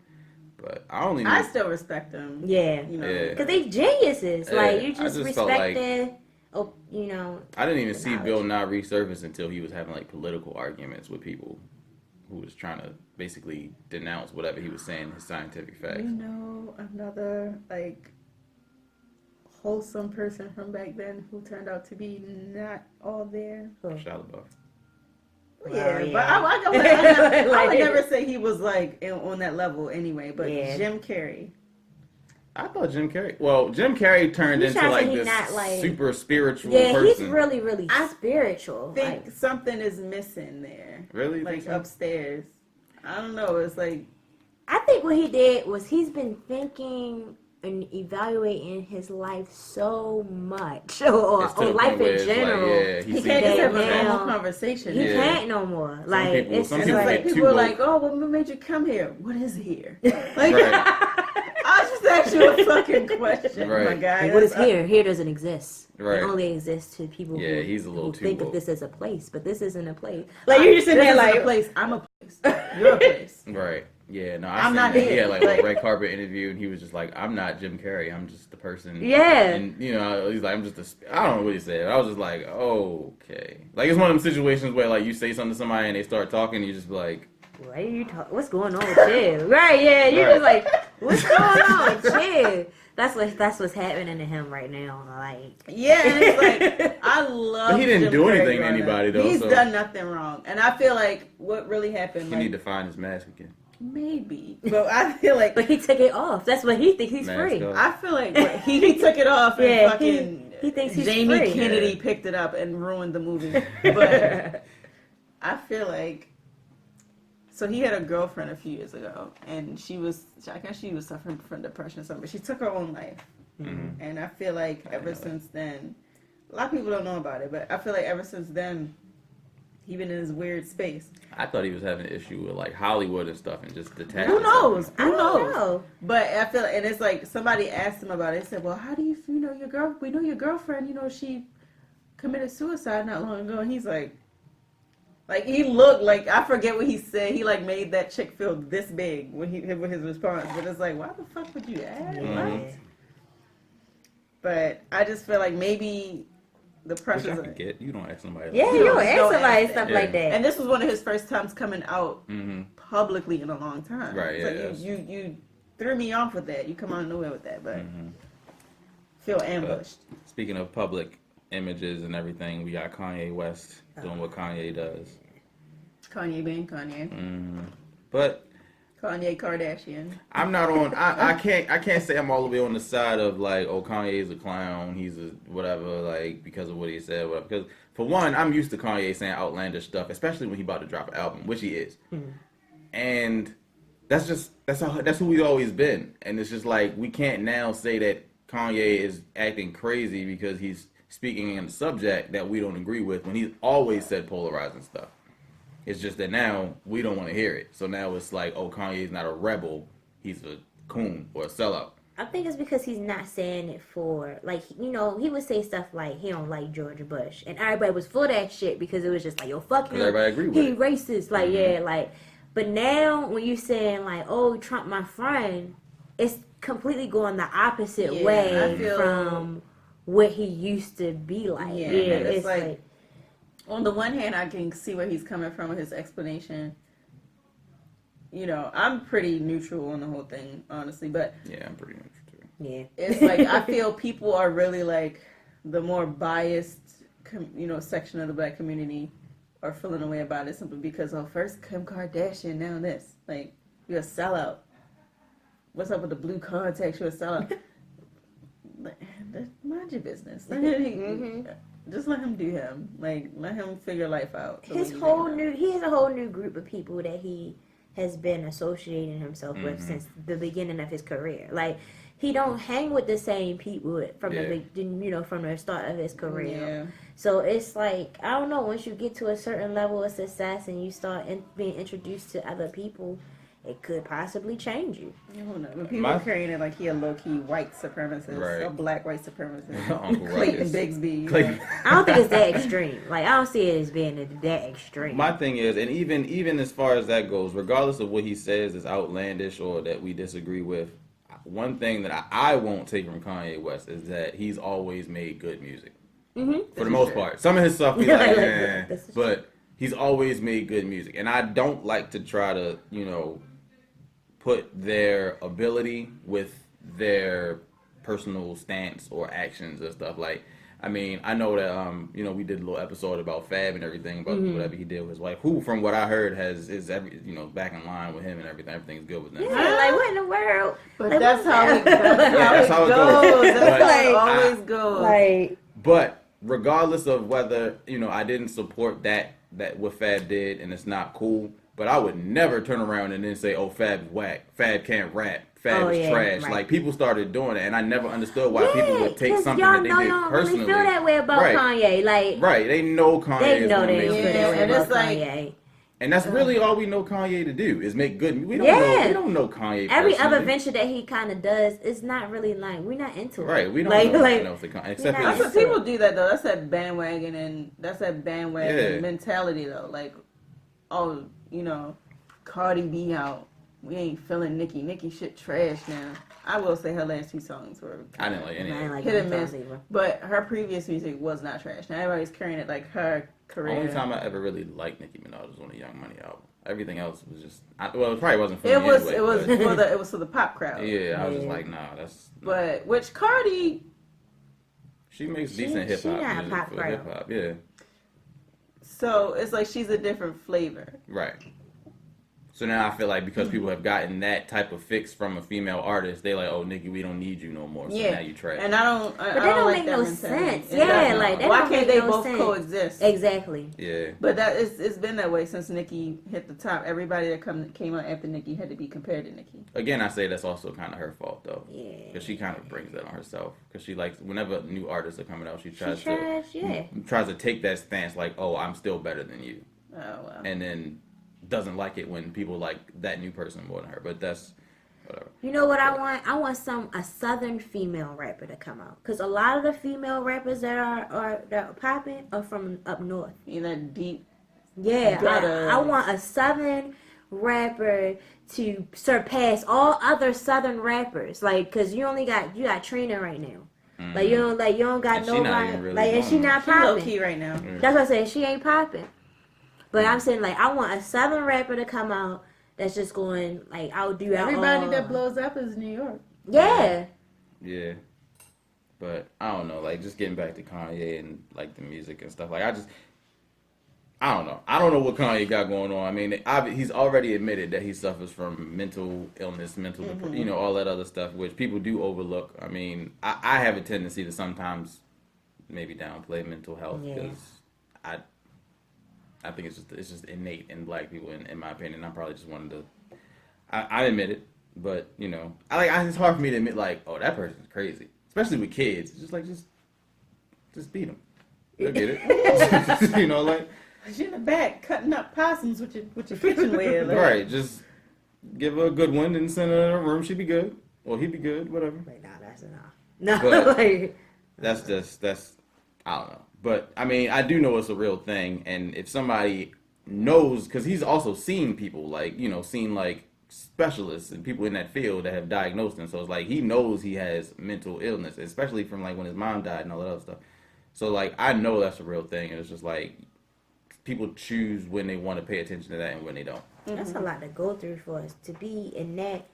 But I only know. I still respect him. Yeah. You know. Yeah. Because they geniuses. Yeah, Like you I just just felt respect like- their oh, you know. I didn't even the see knowledge. Bill Nye resurface until he was having like political arguments with people who was trying to basically denounce whatever he was saying, his scientific facts. You know, another like wholesome person from back then who turned out to be not all there. Shia LaBeouf. Yeah, Well, but I would never say he was like on that level anyway. But Yeah. Jim Carrey. I thought Jim Carrey turned He's into trying to like say this he's not, like- super spiritual Yeah, person. he's really I spiritual. I think Like, something is missing there. Really? You Like think so? upstairs. I don't know. It's like I think what he did was he's been thinking and evaluating his life so much, or It's to the life point where in it's like, general. yeah, he sees can't just have a now- normal conversation. He Yeah. can't no more. Like people- it's some And just it's people like get people too are woke. like, "Oh, what made you come here? What is here?" Like, Right. I just asked you a fucking question, my Right. guy. Like, what is here? Here doesn't exist. Right. It only exists to people Yeah, who, he's a little who too think woke. of this as a place, but this isn't a place. Like Like you're just sitting this there isn't like, a place. I'm a place. You're a place. Right. Yeah, no, I'm seen not that. He here. had like Like- a red carpet interview, and he was just like, "I'm not Jim Carrey. I'm just the person." Yeah. And you know, he's like, "I'm just I don't know what he said. But I was just like, "Okay." Like it's one of them situations where like you say something to somebody and they start talking, and you just be like, why are you talking? What's going on with you? Right? Yeah. You're just like, what's going on with you? That's what's happening to him right now. Like, Yeah, and it's like I love. But he didn't Jim do Carrey anything to growing up. anybody, though, He's so- done nothing wrong, and I feel like what really happened. "He Like, need to find his mask again." maybe, but I feel like but he took it off. That's what he thinks. He's Mask free. off. I feel like he took it off and Yeah, fucking he thinks he's Jamie free. Kennedy Yeah. picked it up and ruined the movie. But I feel like so he had a girlfriend a few years ago, and I guess she was suffering from depression or something. But she took her own life, Mhm. and I feel like ever since then, a lot of people don't know about it, but I feel like ever since then, he been in this weird space. I thought he was having an issue with like Hollywood and stuff, and just detached. Who himself knows? from I Who don't knows? know. But I feel, and it's like somebody asked him about it. They said, "Well, how do you know your girl? We know your girlfriend. You know she committed suicide not long ago." And he's like he looked like I forget what he said. He like made that chick feel this big when with his response. But it's like, why the fuck would you ask? Yeah. What? But I just feel like maybe the Which I pressures. could get. You don't ask somebody. Yeah, You you don't don't ask ask somebody that. stuff Yeah. like that. And this was one of his first times coming out Mm-hmm. publicly in a long time. Right, It's yeah, like you threw me off with that. You come out of nowhere with that, but Mm-hmm. feel ambushed. Speaking of public images and everything, we got Kanye West doing what Kanye does. Kanye being Kanye. But Kanye Kardashian. I'm not on. I can't say I'm all the way on the side of like, oh, Kanye's a clown. He's a whatever, like because of what he said. Whatever. Because for one, I'm used to Kanye saying outlandish stuff, especially when he about to drop an album, which he is. And that's who he's always been. And it's just like we can't now say that Kanye is acting crazy because he's speaking on a subject that we don't agree with when he's always said polarizing stuff. It's just that now we don't want to hear it. So now it's like, oh, Kanye's not a rebel. He's a coon or a sellout. I think it's because he's not saying it for, like, you know, he would say stuff like he don't like George Bush. And everybody was for that shit because it was just like, yo, fuck him. Everybody agree with He it. racist. Like, yeah, like. But now when you saying, like, oh, Trump my friend, it's completely going the opposite Yeah, way I feel- from what he used to be like. Yeah, Yeah, it's it's like- like On the one hand, I can see where he's coming from with his explanation. You know, I'm pretty neutral on the whole thing, honestly. But Yeah, I'm pretty neutral too. yeah. it's like I feel people are really like the more biased, section of the black community are feeling a way about it simply because first Kim Kardashian, now this. Like, you're a sellout. What's up with the blue contacts? You're a sellout. Mind your business. Just let him do him. Like, let him figure life out. the way He has a whole new group of people that he has been associating himself with since the beginning of his career. Like, he don't hang with the same people from from the start of his career. Yeah. So it's like, I don't know, once you get to a certain level of success and you start being introduced to other people, it could possibly change you. I don't know. When people are carrying it like he a low-key white supremacist, Right. a black white supremacist. Uncle Clayton Ruckus. Bigsby. Clayton. I don't think it's that extreme. Like, I don't see it as being that extreme. My thing is, and even as far as that goes, regardless of what he says is outlandish or that we disagree with, one thing that I won't take from Kanye West is that he's always made good music. For the most part. Some of his stuff be like, eh, This is but he's always made good music. And I don't like to try to, put their ability with their personal stance or actions and stuff. Like, I mean, I know that we did a little episode about Fab and everything about whatever he did with his wife, who, from what I heard, is back in line with him and everything. Everything's good with them. Yeah, like what in the world? But like, that's how it goes. That's how it goes. That's how it Like, always goes. Like, But regardless of whether I didn't support that what Fab did and it's not cool, but I would never turn around and then say, "Oh, Fab's whack. Fab can't rap. Fab is trash." Right. Like, people started doing it, and I never understood why people would take something that they did personally. Really feel that way about Kanye. Like, right? They know Kanye. they is know gonna they make don't some feel good that way shit. And about it's like- Kanye. And that's really all we know Kanye to do is make good. We don't know Kanye. Every personally. other venture that he kind of does is not really like we're not into it. Right? We don't like, know like, nothing else to Kanye except not That's his, what people do that though. That's that bandwagon Yeah. mentality though. Like, oh, Cardi B out. We ain't feeling Nicki. Nicki shit trash now. I will say her last 2 songs were I didn't like any. I ain't like hit and them miss. songs either. But her previous music was not trash. Now everybody's carrying it like her The career. only time I ever really liked Nicki Minaj was on the Young Money album. Everything else was just, it probably wasn't for me It was anyway, for the pop crowd. yeah, I was just Yeah. like, nah, that's. But which Cardi, She makes She- decent hip she hop not a music pop for crowd. hip hop, yeah, so it's like she's a different flavor. right. So now I feel like because people have gotten that type of fix from a female artist, they like, oh, Nicki, we don't need you no more. So Yeah. now you trash. And I don't. But that don't like make that no mentality. sense. It Yeah, doesn't. like that Why don't can't make they no both sense. coexist? Exactly. Yeah. But it's been that way since Nicki hit the top. Everybody that came out after Nicki had to be compared to Nicki. Again, I say that's also kind of her fault though, Yeah. because she kind of brings that on herself. Because she likes whenever new artists are coming out, she tries She trash, tries to take that stance like, oh, I'm still better than you, Oh wow. and then doesn't like it when people like that new person more than her. But that's whatever. You know what I want? I want a southern female rapper to come out, because a lot of the female rappers that are popping are from up north. That deep. Yeah, Gotta- I want a southern rapper to surpass all other southern rappers. Like, cause you got Trina right now. Like you don't got And she not nobody. even really Like, and she known. not She low popping. key right now. That's what I said. She ain't popping. But I'm saying, like, I want a southern rapper to come out that's just going, like, outdo Everybody all. that blows up is New York. Yeah. Yeah. But I don't know, like, just getting back to Kanye and like the music and stuff. Like, I don't know. I don't know what Kanye got going on. I mean, he's already admitted that he suffers from mental illness, all that other stuff, which people do overlook. I mean, I have a tendency to sometimes maybe downplay mental health because I think it's just innate in black people, in my opinion. I'm probably just wanted to. I admit it, but it's hard for me to admit like, oh, that person's crazy, especially with kids. It's just like just beat them. They'll get it. Like. She's in the back cutting up possums with your kitchenware. Like. Right, just give her a good one and send her in her room. She'd be good. Or he'd be good, whatever. Like, nah, that's enough. No, But- like, That's I don't know. But I mean, I do know it's a real thing, and if somebody knows, because he's also seen people like seen like specialists and people in that field that have diagnosed him. So it's like he knows he has mental illness, especially from like when his mom died and all that other stuff. So like I know that's a real thing, and it's just like people choose when they want to pay attention to that and when they don't. that's a lot to go through for us to be in that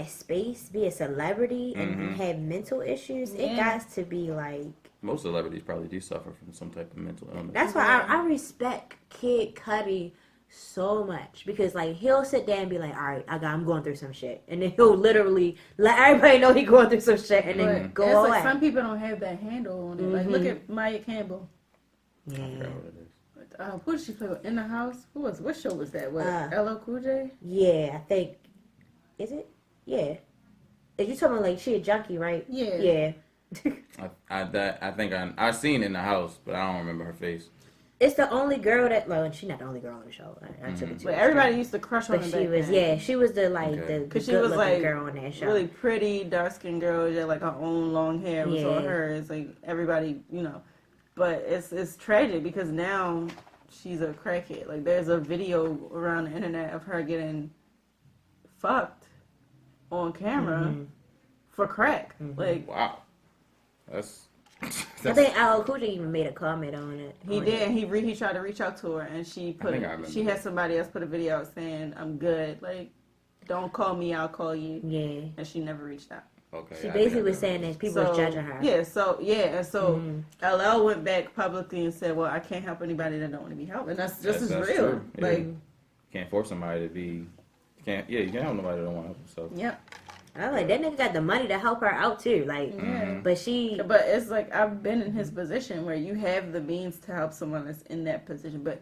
space, be a celebrity and have mental issues. It got to be like. Most celebrities probably do suffer from some type of mental illness. That's why I respect Kid Cudi so much, because like he'll sit there and be like, all right, I'm going through some shit, and then he'll literally let everybody know he going through some shit and then But go it's away. like some people don't have that handle on it. Like look at Maya Campbell. I Yeah, forgot what it is. Who did she play with? In the House? What show was that? What? Uh, LL Cool J? yeah, I think. Is it? Yeah. If you talking about like she a junkie, right? Yeah. Yeah. I think I've seen In the House, but I don't remember her face. It's the only girl that. Well, she's not the only girl on the show. I took it to. But everybody used to crush on But her she back was, then. yeah, she was the like Okay. the 'Cause she good was, looking like, girl on that show. Really pretty, dark skinned girl. She had like her own long hair. It was all Yeah. her. It's like everybody, But it's tragic because now she's a crackhead. Like there's a video around the internet of her getting fucked on camera for crack. Like Wow, that's I think Al Cool J even made a comment on it. He did. He tried to reach out to her, and she had somebody else put a video out saying, "I'm good. Like, don't call me. I'll call you." Yeah. And she never reached out. Okay. She basically was saying that people was judging her. Yeah. So LL went back publicly and said, "Well, I can't help anybody that don't want to be helped," and that's just as real. Yeah. Like, you can't force somebody to be. You can't help nobody that don't want to help themselves. Yep. I was like, that nigga got the money to help her out too. Like, but it's like, I've been in his position where you have the means to help someone that's in that position, but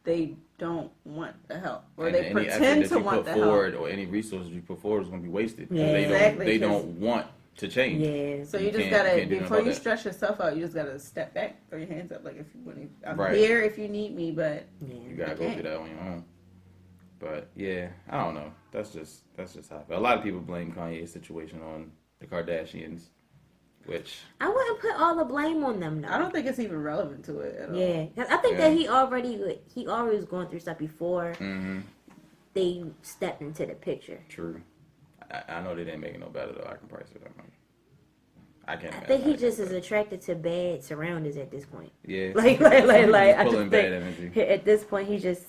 they don't want the help, or they pretend to want the help. Or any resources you put forward is going to be wasted. Yeah, They don't want to change. Yeah. So you just gotta, before you stress yourself out, you just gotta step back, throw your hands up. Like, I'm here if you need me, but you gotta go through that on your own. But yeah, I don't know. That's just how I feel. A lot of people blame Kanye's situation on the Kardashians, which I wouldn't put all the blame on them though. I don't think it's even relevant to it at all. Yeah, cause I think that he already was going through stuff before they stepped into the picture. True. I know they didn't make it no better though. I can price it up. I can't. I think he just is attracted to bad surroundings at this point. Yeah. Like I pulling just bad energy. At this point he's just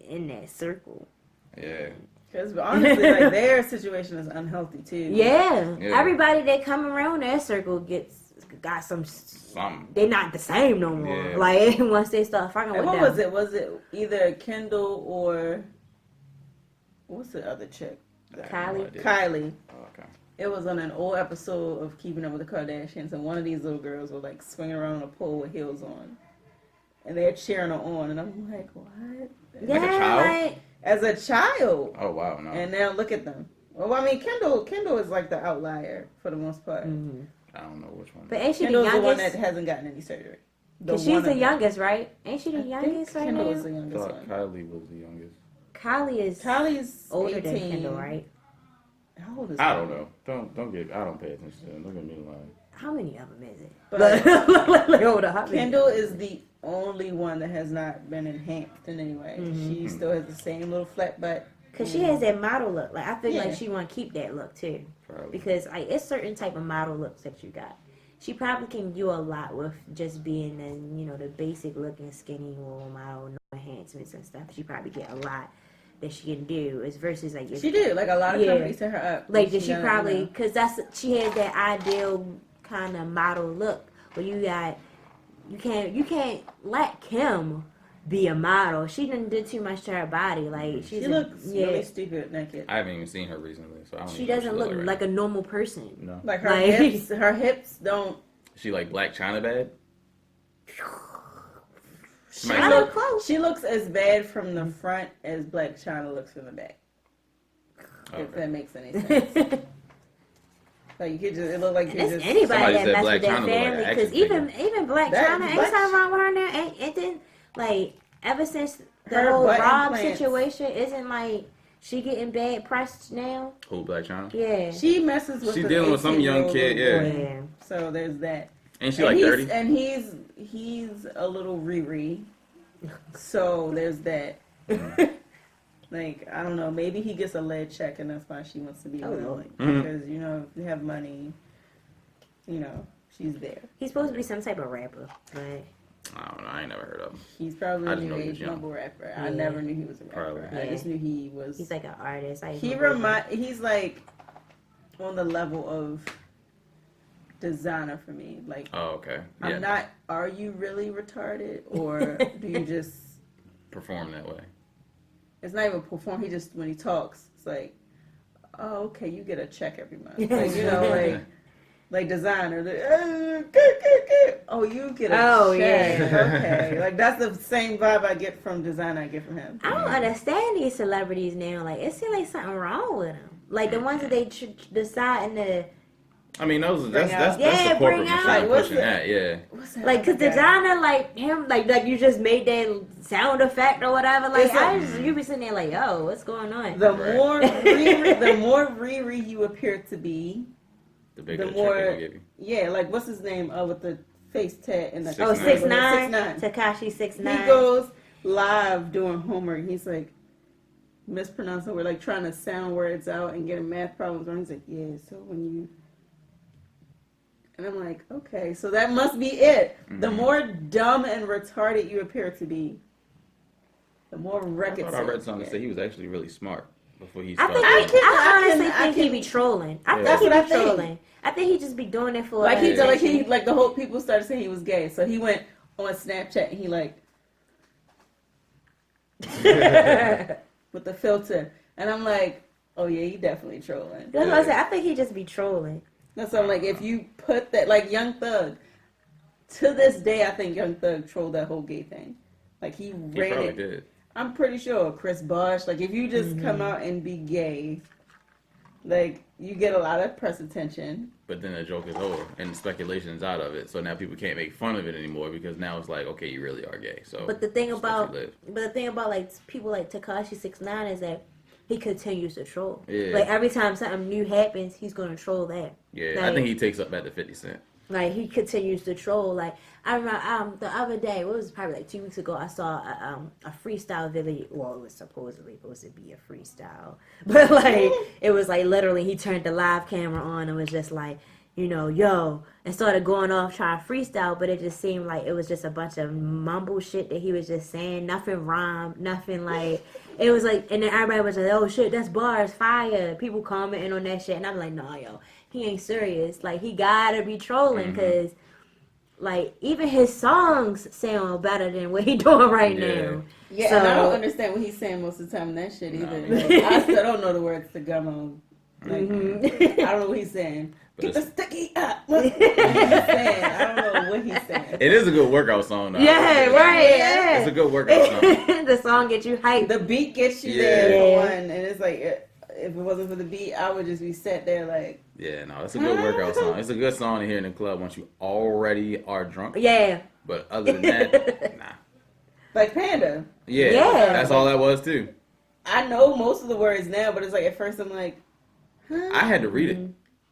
in that circle. Yeah. Because honestly, like, their situation is unhealthy too. Yeah. Everybody that come around that circle got some. They're not the same no more. Yeah. Like once they start fucking with them. What was it? Was it either Kendall or what's the other chick? Kylie. Oh, okay. It was on an old episode of Keeping Up with the Kardashians, and one of these little girls were like swinging around on a pole with heels on, and they're cheering her on, and I'm like, what? Yeah, like a child? As a child. Oh wow, no. And now look at them. Well, I mean, Kendall is like the outlier for the most part. Mm-hmm. I don't know which one. But ain't she Kendall's the youngest? the one that hasn't gotten any surgery. Cause she's the youngest, right? Ain't she the youngest right Kendall now? is the youngest one. Kylie was the youngest. Kylie's older 18. than Kendall, right? How old is I don't know. I don't pay attention to them. Look at me lying. How many of them is it? But Kendall is the only one that has not been enhanced in any way. She still has the same little flat butt. Cause she has that model look. Like I feel like she want to keep that look too. Probably. Because like it's certain type of model looks that you got. She probably can do a lot with just being the basic looking skinny little model, no enhancements and stuff. She probably get a lot that she can do. As versus like she do like a lot of companies set her up. Like did she probably because she has that ideal kind of model look where you can't let Kim be a model. She didn't do too much to her body. Like she looks really stupid naked. I haven't even seen her recently, so I don't. She doesn't look like a normal person. No, like her hips don't. She like Black China bad. She looks as bad from the front as Black China looks from the back. Okay. If that makes any sense. Like you could just, it looked like you just anybody that mess with that China family because even Black China ain't something wrong with her now. It didn't like ever since the whole Rob situation isn't like she getting bad press now. Who Black China? Yeah, she messes with. She dealing with some young kid. Yeah. So there's that. Ain't she like 30? And he's a little Riri. So there's that. Like, I don't know, maybe he gets a lead check and that's why she wants to be with him. Like, because, if you have money, she's there. He's supposed to be some type of rapper, but I don't know, I ain't never heard of him. He's probably a new age mumble rapper. Yeah. I never knew he was a rapper. I just knew he was. He's like an artist. He's like on the level of designer for me. Like, oh, okay. Yeah. I'm not, are you really retarded or do you just perform that way? It's not even perform. He just, when he talks, it's like, oh, okay, you get a check every month. Like designer. Oh, you get a check. Yeah. Okay. Like, that's the same vibe I get from designer I get from him. I don't understand these celebrities now. Like, it seems like something wrong with them. Like, the ones that they decide to... I mean, that's the corporate machine pushing that, yeah. Like, cause designer, like him, like you just made that sound effect or whatever. Like, you be sitting there like, yo, what's going on? The more Riri you appear to be, the bigger the more check give you. Yeah, like what's his name? With the face tat and the 6ix9ine. Tekashi 6ix9ine. He goes live doing homework. He's like mispronouncing. We're like trying to sound words out and getting math problems. And he's like, yeah. So when you And I'm like, okay, so that must be it. The more dumb and retarded you appear to be, the more records. I read something that said he was actually really smart before he I started. I honestly think he be trolling. I think he be trolling. I think he just be doing it for like the whole people started saying he was gay, so he went on Snapchat and he like with the filter, and I'm like, oh yeah, he definitely trolling. That's what I said. I think he just be trolling. That's what I'm like. If you put that, like Young Thug, to this day, I think Young Thug trolled that whole gay thing. Like he ran it. Did. I'm pretty sure Chris Bosh. Like if you just come out and be gay, like you get a lot of press attention. But then the joke is over and the speculation's out of it. So now people can't make fun of it anymore because now it's like, okay, you really are gay. So. But the thing about like people like Tekashi 6ix9ine is that he continues to troll. Yeah. Like every time something new happens, he's gonna troll that. Yeah, like, I think he takes up at the 50 Cent. Like he continues to troll. Like I remember the other day, it was probably like 2 weeks ago, I saw a freestyle video. Well, it was supposedly supposed to be a freestyle, but like it was like literally he turned the live camera on and was just like, you know, yo, and started going off trying to freestyle, but it just seemed like it was just a bunch of mumble shit that he was just saying. Nothing rhymed, nothing like, it was like, and then everybody was like, oh shit, that's bars, fire. People commenting on that shit, and I'm like, nah, yo, he ain't serious. Like, he gotta be trolling, because, like, even his songs sound better than what he doing right now. Yeah, so, and I don't understand what he's saying most of the time in that shit either. No. Like, I still don't know the words to Gummo. Like, I don't know what he's saying. Get the sticky up. What he's saying? I don't know what he's saying. It is a good workout song, though. Yeah, right. Yeah. It's a good workout song. The song gets you hyped. The beat gets you there for one, and it's like if it wasn't for the beat, I would just be sat there like. Yeah, no, it's a good workout song. It's a good song to hear in the club once you already are drunk. Yeah. But other than that, nah. Like Panda. Yeah, that's all that was too. I know most of the words now, but it's like at first I'm like, huh? I had to read it.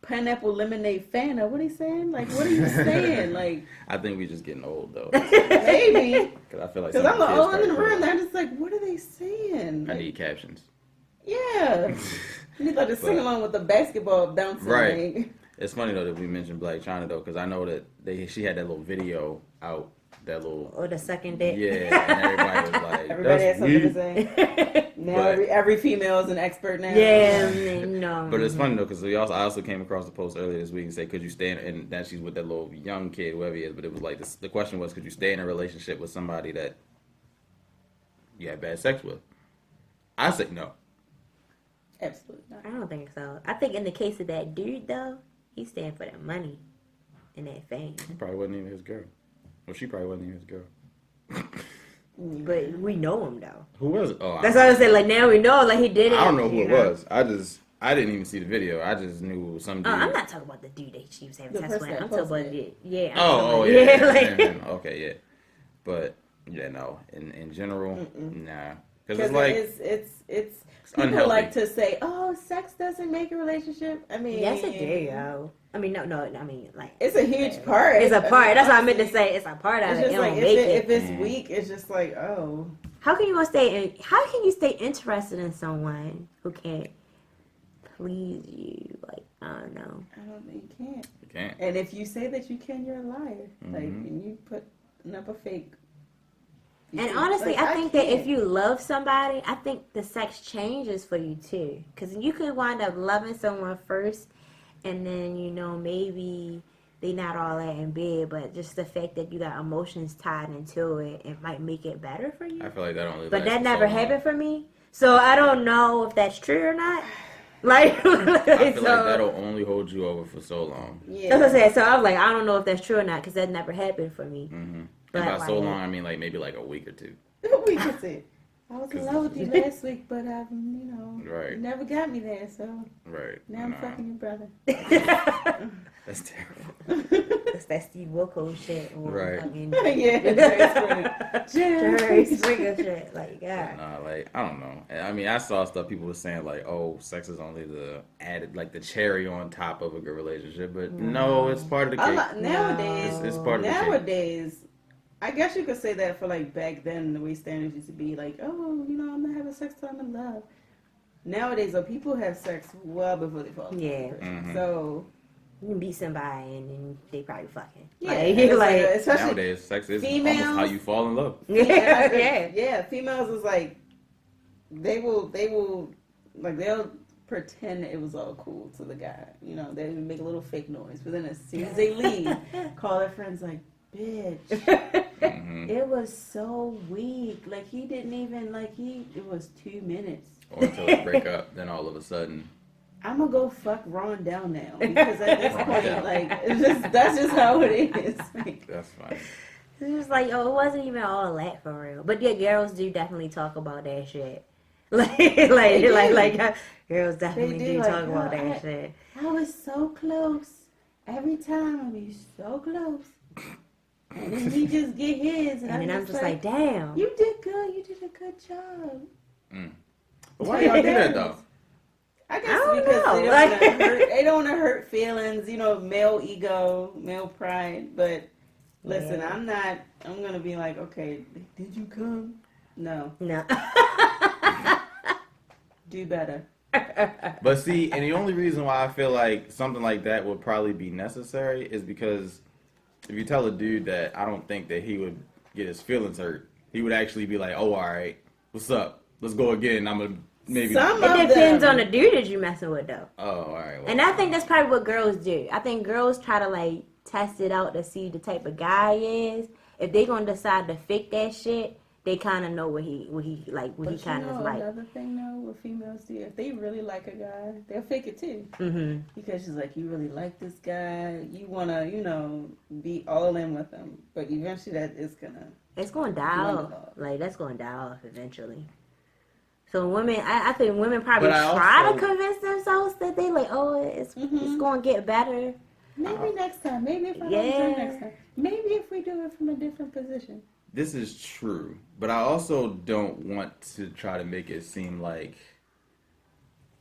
Pineapple lemonade Fanta. What are you saying? Like, what are you saying? Like, I think we just getting old though. maybe. Because I feel like because I'm the only one in the room. They're just like, what are they saying? I need captions. Yeah. You need like to sing along with the basketball bouncing. Right. Like. It's funny though that we mentioned Black China though, because I know that she had that little video out. That little or the second date. Yeah, and everybody was like, everybody has something to say. Now but, every female is an expert now. Yeah, no. But it's funny though, because I also came across the post earlier this week and said, could you stay in, and then she's with that little young kid, whoever he is, but it was like the question was, could you stay in a relationship with somebody that you had bad sex with? I say no. Absolutely not. I don't think so. I think in the case of that dude though, he's staying for that money and that fame. He probably wasn't even his girl. Well, she probably wasn't even his girl. But we know him though. Who was it? Oh, that's what I was saying. Like now we know. Like he did it. I don't know who it was. I didn't even see the video. I just knew it was some dude. I'm not talking about the dude that she was having sex with. I'm talking about it. Yeah. Yeah. Like, okay, yeah. But yeah, no. In general, nah. Because it's like it's people unhealthy. like to say, "Oh, sex doesn't make a relationship." I mean, yes, it do, yo. I mean, no. I mean, like it's a huge part. It's a part. That's what I meant to say. It's a part of it. Just like if it's weak, it's just like, oh. How can you stay interested in someone who can't please you? Like, I don't know. I don't think you can. You can't. And if you say that you can, you're a liar. Like, and you put up a fake. And honestly, I think that if you love somebody, I think the sex changes for you too. Because you could wind up loving someone first, and then, you know, maybe they not all that in bed, but just the fact that you got emotions tied into it, it might make it better for you. I feel like that only. But that never happened for me, so I don't know if that's true or not. Like, I feel like that'll only hold you over for so long. Yeah. That's what I said. So I was like, I don't know if that's true or not, because that never happened for me. Mm-hmm. But and by so long, I mean like maybe like a week or two. A week or two. I was in love with you last week, but right. you never got me there, so right. now I'm fucking your brother. That's terrible. That's that Steve Wilkos shit. Right. Yeah. Jerry Springer shit. Like, God. Nah, like I don't know. I mean, I saw stuff people were saying like, "Oh, sex is only the added, like the cherry on top of a good relationship," but no, it's part of the cake. Nowadays, it's part of the cake. nowadays, I guess you could say that for like back then, the way standards used to be, like, oh, I'm not having sex till I'm in love. Nowadays, people have sex well before they fall. Yeah. So You can beat somebody and then they probably fucking. Yeah, Especially nowadays, sex is females, almost how you fall in love. Yeah. Females is like they will like they'll pretend it was all cool to the guy. You know, they make a little fake noise, but then as soon as they leave, call their friends like, bitch. Mm-hmm. It was so weak. Like he didn't even it was 2 minutes. Or until they break up, then all of a sudden, I'm gonna go fuck Ron down now because at this Ron point, down. that's just how it is. Like, that's fine. It was like, oh, it wasn't even all that for real. But yeah, girls do definitely talk about that shit. Girls definitely They do do, talk like, about "Oh, that shit. I was so close. Every time I be so close. And then he just get his. And then I'm just like, damn. You did good. You did a good job. But why y'all do that though? I guess I don't because know. they don't want to hurt feelings, male ego, male pride. But listen, Yeah. I'm going to be like, okay, did you come? No. No. Do better. But see, and the only reason why I feel like something like that would probably be necessary is because if you tell a dude that I don't think that he would get his feelings hurt, he would actually be like, oh, all right, what's up? Let's go again. I'm going to maybe... It depends on the dude that you're messing with, though. Oh, all right. Well, And I think that's probably what girls do. I think girls try to, test it out to see the type of guy he is. If they going to decide to fake that shit, they kind of know what he kind of is like. Another thing, though, what females do, if they really like a guy, they'll fake it, too. Mm-hmm. Because she's like, you really like this guy. You want to, be all in with him. But eventually that is going to... It's going to die off. That's going to die off eventually. So women, I think women probably try to convince themselves that they it's going to get better. Maybe next time. Maybe if I don't do it next time. Maybe if we do it from a different position. This is true, but I also don't want to try to make it seem like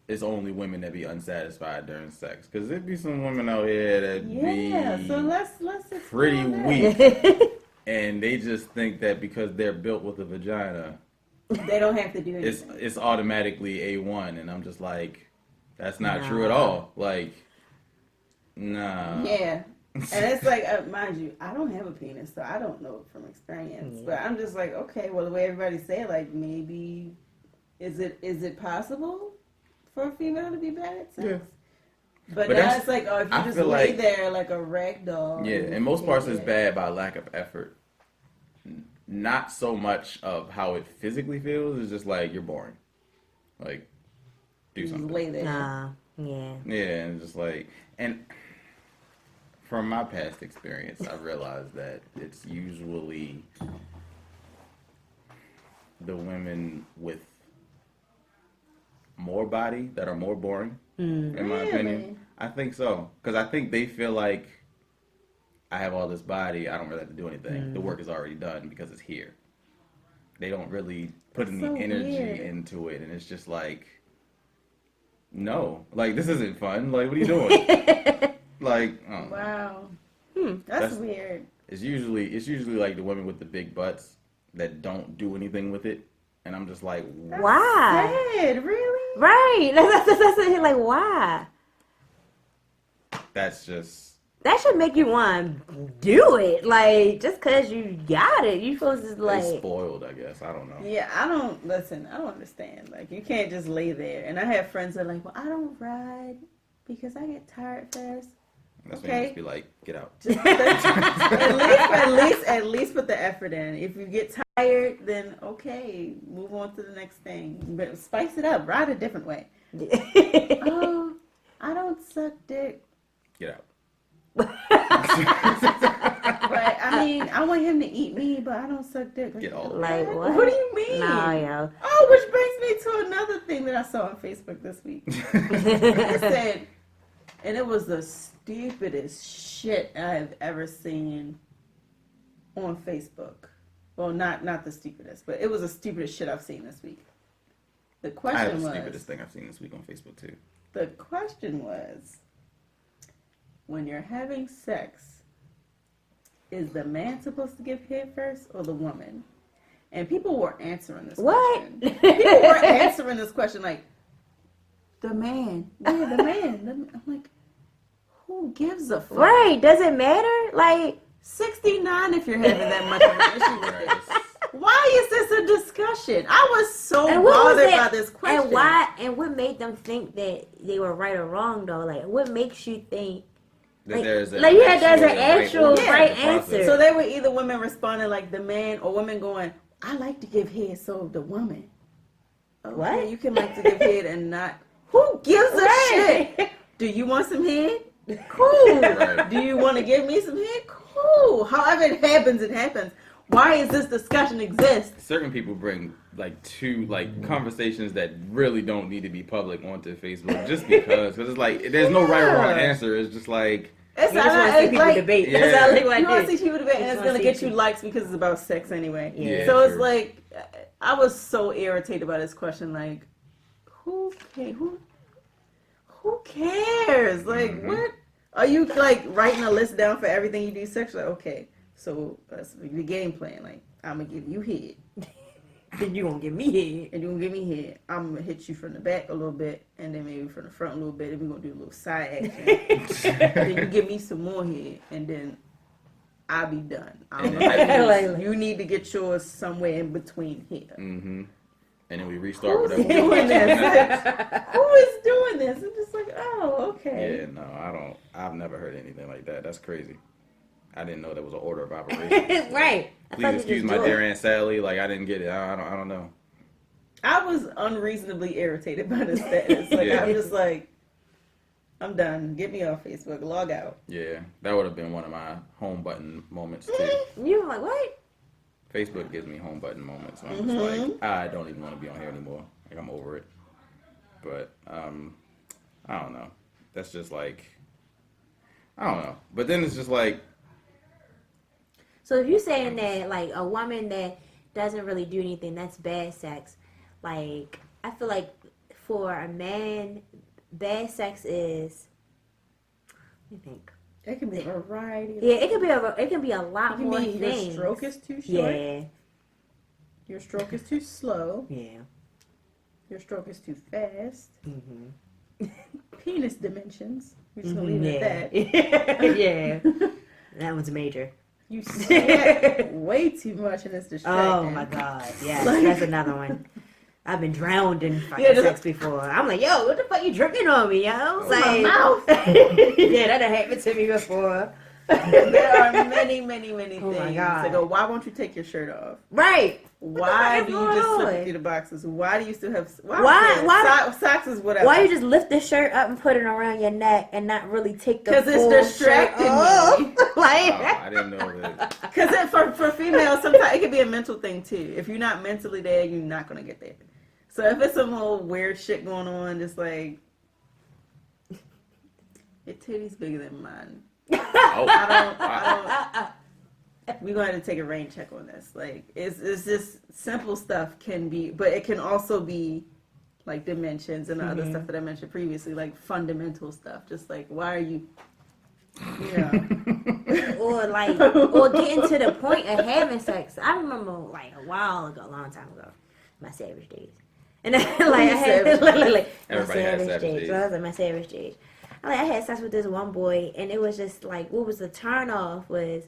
it's only women that be unsatisfied during sex. Because there'd be some women out here that be so let's pretty that. weak. And they just think that because they're built with a vagina, they don't have to do anything. It's automatically A1. And I'm just like, that's not true at all. Like, nah. Yeah. And it's like, mind you, I don't have a penis, so I don't know from experience. Yeah. But I'm just like, okay, well, the way everybody say it, like, maybe, is it possible for a female to be bad at sex? Yeah. But now it's like, oh, if you just lay there like a rag doll. Yeah, and most parts it's bad by lack of effort. Not so much of how it physically feels. It's just like, you're boring. Like, do something. Just lay there. Nah. Yeah. Yeah, and just like, and from my past experience, I realized that it's usually the women with more body that are more boring, in my opinion. I think so. Because I think they feel like, I have all this body, I don't really have to do anything. The work is already done because it's here. They don't really put any energy into it, and it's just like, no. Like, this isn't fun. Like, what are you doing? Like, oh. Wow. That's weird. It's usually like the women with the big butts that don't do anything with it, and I'm just like, why? Sad, really? Right. That's like, why? That's just. That should make you want to do it. Like, just because you got it, you supposed to They spoiled, I guess. I don't know. Yeah, I don't understand. Like, you can't just lay there. And I have friends that are like, well, I don't ride because I get tired fast. That's when you just be like, get out. Just at least put the effort in. If you get tired, then okay, move on to the next thing. But spice it up. Ride a different way. Oh, I don't suck dick. Get out. But I mean, I want him to eat me, but I don't suck dick. Get all like, what? What do you mean? No, yo. Oh, which brings me to another thing that I saw on Facebook this week. It said, and it was the stupidest shit I've ever seen on Facebook. Well, not the stupidest, but it was the stupidest shit I've seen this week. The question I have was, the stupidest thing I've seen this week on Facebook too. the question was, when you're having sex, is the man supposed to give head first or the woman? And people were answering this question. People were answering this question like, the man. Yeah, the man. I'm like, who Who gives a fuck? Right? Does it matter? Like 69 if you're having that much of an issue with it. Why is this a discussion? I was so bothered by this question. And why? And what made them think that they were right or wrong though? Like, what makes you think? That there's an actual right process. answer. So they were either women responding like the man, or women going, "I like to give head," so the woman. Okay, What? you can like to give head and not. Who gives a shit? Do you want some head? Cool. Right. Do you want to give me some head? Cool. However it happens, it happens. Why is this discussion exist? Certain people bring conversations that really don't need to be public onto Facebook just because it's like there's no right or wrong answer. It's just like It's You just want to see people debate. Yeah. That's all they want you want to to do. see people debate, and Just it's wanna gonna see get you people- likes because it's about sex anyway. Yeah. So it's true. like, I was so irritated by this question. Like, who cares? Like, what are you like writing a list down for everything you do sexually? Okay, so that's the game plan. Like, I'm gonna give you head, Then you gonna give me head. and you gonna give me head. I'm gonna hit you from the back a little bit, and then maybe from the front a little bit, and we're gonna do a little side action. Then you give me some more head, and then I'll be done. I don't know how you do this. You need to get yours somewhere in between here. and then we restart Who's whatever. doing this? Who is doing this? I'm just like, oh, okay. Yeah, no, I don't. I've never heard anything like that. That's crazy. I didn't know that was an order of operations. Right. I thought Please you excuse just my do it. dear Aunt Sally. Like I didn't get it. I don't know. I was unreasonably irritated by this status. Like, Yeah. I'm just like, I'm done. Get me off Facebook. Log out. Yeah, that would have been one of my home button moments too. You were like, what? Facebook gives me home button moments. So I'm just like, I don't even want to be on here anymore. Like I'm over it. But I don't know. That's just like, I don't know. But then it's just like, So if you're saying that like a woman that doesn't really do anything, that's bad sex. Like I feel like for a man, bad sex is. Let me think. It can be a variety. Yeah, it can be a lot You more mean your things. stroke is too short? Yeah, Your stroke is too slow. yeah. Your stroke is too fast. Mm-hmm. Penis dimensions. We're just gonna leave it at that. Yeah, that one's major. You sweat way too much and it's distracting. Oh my god, yes, Like- that's another one. I've been drowned in fucking Yeah, sex before. I'm like, yo, what the fuck you drinking on me, yo? My mouth. Yeah, that done happened to me before. There are many, many, many Oh things. my God. They go, why won't you take your shirt off? Right. Why the do fuck you is just going slip on? it through the boxes? Why do you still have... Why- Socks is whatever. Why you just lift the shirt up and put it around your neck and not really take the 'Cause it's full distracting shirt off? me. Like, I didn't know that. Because for females, sometimes it could be a mental thing too. If you're not mentally there, you're not going to get there. So if it's some whole weird shit going on, just like... Your titty's bigger than mine. Oh, I don't. We're going to take a rain check on this. Like, it's just simple stuff can be, but it can also be like dimensions and the other stuff that I mentioned previously, like fundamental stuff. Just like, why are you, or getting to the point of having sex. I remember like a while ago, a long time ago, my savage days. And then, like I had like my Everybody had savage days. So I was like my savage days. I had sex with this one boy, and it was just like what was the turn off was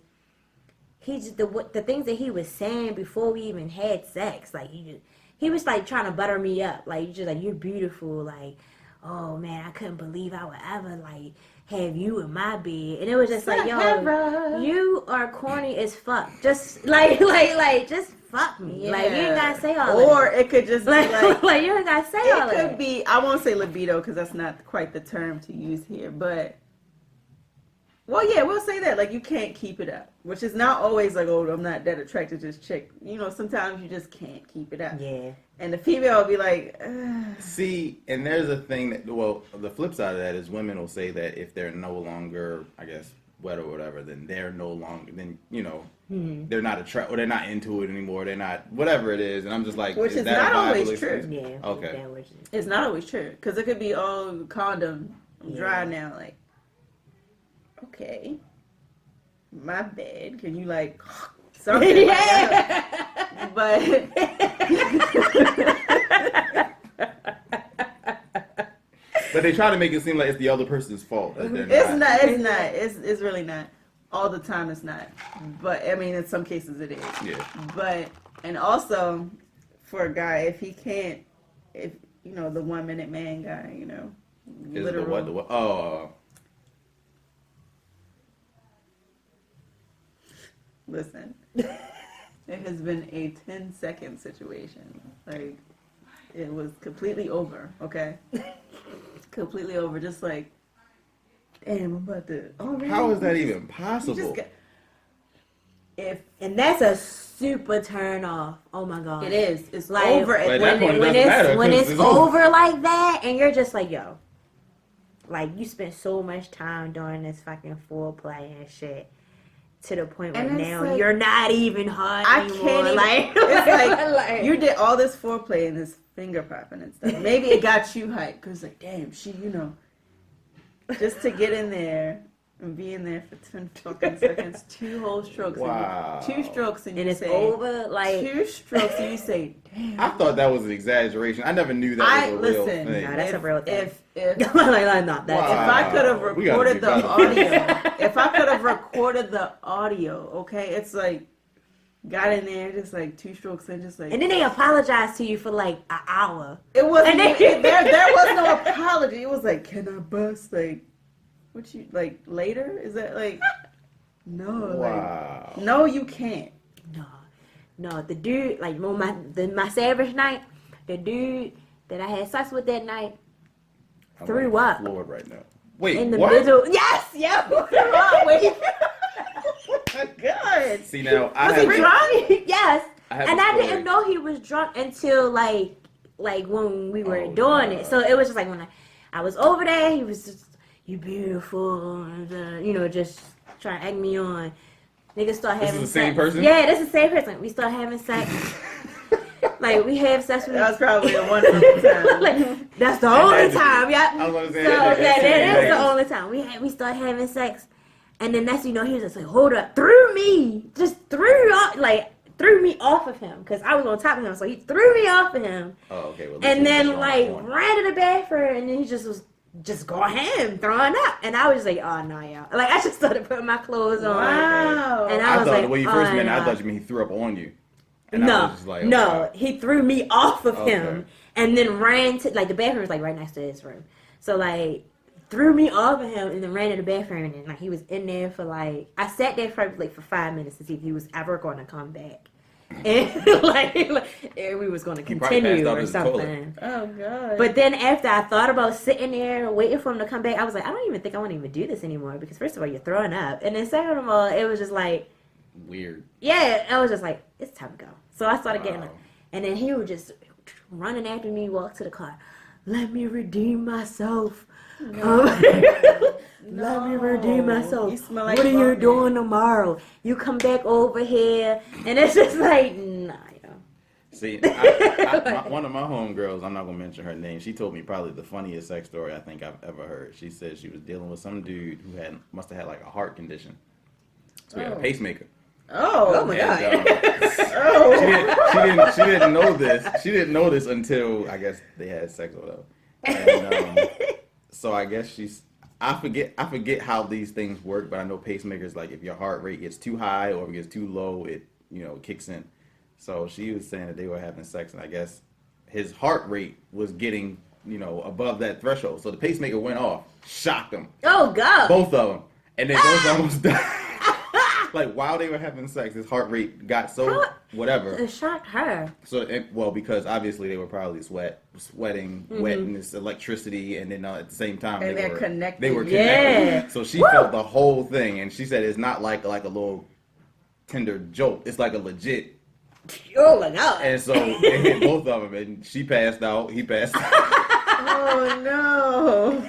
he just the things that he was saying before we even had sex. Like he was like trying to butter me up. Like just like you're beautiful. Like oh man, I couldn't believe I would ever like have you in my bed. And it was just like yo, you are corny as fuck. Just like just fuck me. Yeah. Like you ain't gotta say all or that. it could just be like, Like you ain't gotta say all it that. could be, I won't say libido because that's not quite the term to use here, but well, yeah, we'll say that. Like, you can't keep it up, which is not always like, oh, I'm not that attracted to this chick. You know, sometimes you just can't keep it up. Yeah. And the female will be like, ugh. See, and there's a thing that, well, the flip side of that is women will say that if they're no longer, I guess, wet or whatever, then they're no longer, then, you know, they're not attracted, or they're not into it anymore, they're not, whatever it is, and I'm just like, Which is that not a viable always true. excuse? Yeah. Okay. that was- It's not always true. Because it could be, oh, condom, I'm dry now. Like, okay. My bad. Can you, like, something like that? But... But they try to make it seem like it's the other person's fault. That they're It's not. It's not. It's really not. All the time, it's not. But I mean, in some cases, it is. Yeah. But and also, for a guy, if he can't, if you know the 1 minute man guy, you know, Is literal. the what? Oh. Listen, it has been a 10-second situation. Like, it was completely over, okay? Completely over. Just like, damn, I'm about to. Oh, really? How is that even You possible? just got, And that's a super turn off. Oh my god. it is. It's Like, over. At At that point, it doesn't matter, when 'cause it's it's over like that, and you're just like, yo, like you spent so much time doing this fucking foreplay and shit, to the point where And it's now like, you're not even hard I anymore. can't even, Like, it's like, like- you did all this foreplay and this finger popping and stuff. Maybe it got you hyped because like, damn, she, you know, just to get in there and be in there for 10 fucking seconds, 2 whole strokes. Wow. And 2 strokes and you and it's say, over. Like 2 strokes and you say, damn. I thought that was an exaggeration. I never knew that was a real listen, thing. No, that's a real thing. If like, not that. Wow. If I could have We gotta recorded do the better. audio, if I could have recorded the audio, okay, it's like, got in there, just like 2 strokes and just like. And then they apologize to you for like an hour. It wasn't. And then- There was no apology. It was like, can I bust? Like, what you like later? Is that like? No. Wow. Like, no, you can't. No, the dude, like on my savage night, the dude that I had sex with that night I'm threw like up floored right now. Wait, in the what? middle. Yes, yeah, threw up. Wait. Good. See now, I Was have he drunk? Yes. I have And a I story. didn't know he was drunk until like when we were Oh, doing God. it. So it was just like when I was over there, he was just, you beautiful, you know, just trying to egg me on. Niggas start This having is the same sex. person? Yeah, this is the same person. We start having sex. Like we have sex with That was probably a wonderful time. like, that's the only time, yeah. I was gonna say So that that is the nigga. only time we start having sex, and then next thing you know, he was just like, hold up, threw me off of him because I was on top of him, so he threw me off of him, Oh, okay. Well, and then listen, like that's wrong. ran to the bathroom, and then he just was just going ham, throwing up, and I was just like, oh no, y'all. Like I just started putting my clothes on, Wow. and I I was thought like, the way you first oh, met me, I no. thought you mean he threw up on you. And I No, was just like, no, okay. he threw me off of Okay. him and then ran to, like, the bathroom was, like, right next to his room. So, like, threw me off of him and then ran to the bathroom and, like, he was in there for, like, I sat there for, like, for 5 minutes to see if he was ever going to come back. And, like and we was going to He probably continue passed out or in the toilet. something. Oh God. But then after I thought about sitting there waiting for him to come back, I was like, I don't even think I want to even do this anymore because, first of all, you're throwing up. And then second of all, it was just like, Weird. yeah, I was just like, it's time to go. So I started getting Wow. up. And then he was just running after me, walk to the car. Let me redeem myself. Let me redeem myself. You smell like what are you vomit. doing tomorrow? You come back over here. And it's just like, nah, you know. See, one of my homegirls, I'm not gonna mention her name. She told me probably the funniest sex story I think I've ever heard. She said she was dealing with some dude who must have had like a heart condition, so he had a Oh. pacemaker. Oh my And, Oh. she didn't know this. She didn't know this until I guess they had sex or whatever. And so I guess I forget how these things work, but I know pacemakers, like if your heart rate gets too high or if it gets too low, it kicks in. So she was saying that they were having sex, and I guess his heart rate was getting above that threshold. So the pacemaker went off, shocked him, Oh, God. both of them, and they both almost died. Like while they were having sex, his heart rate got so whatever. It shocked her. So because obviously they were probably sweating, wet in this electricity, and then at the same time And they they're were connected. They were Yeah. connected. So she felt the whole thing, and she said it's not like a little tender joke. It's like a legit. Oh, my God. And so it hit both of them, and she passed out. He passed out. Oh no.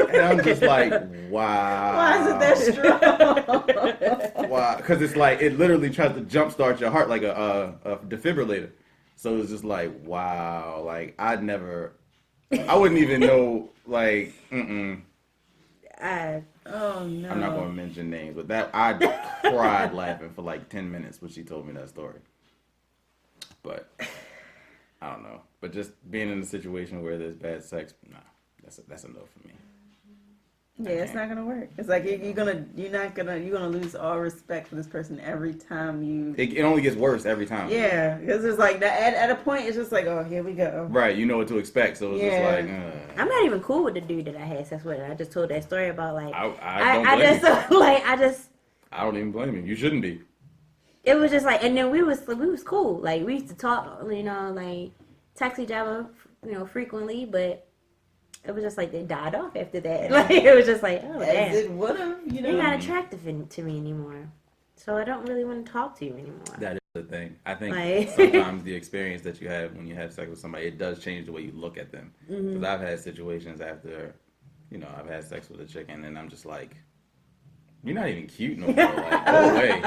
And I'm just like, wow. Why is it that strong? Wow, because it's like it literally tries to jumpstart your heart like a defibrillator. So it's just like, wow, like I wouldn't even know, like, Oh no. I'm not going to mention names, but I cried laughing for like 10 minutes when she told me that story. But I don't know. But just being in a situation where there's bad sex, nah, that's enough for me. Yeah, it's not gonna work. It's like you're gonna lose all respect for this person every time you. It only gets worse every time. Yeah, because it's like at a point, it's just like, oh, here we go. Right, you know what to expect, so it's just like. I'm not even cool with the dude that I had sex with. I just told that story about like. I don't even blame you. You shouldn't be. It was just like, and then we was cool. Like we used to talk, like text each other, frequently, but. It was just like they died off after that. Like it was just like, oh damn, it would have, you're not attractive to me anymore. So I don't really want to talk to you anymore. That is the thing. I think sometimes the experience that you have when you have sex with somebody, it does change the way you look at them. Because I've had situations after, I've had sex with a chick and then I'm just like, you're not even cute no more. Like, go away.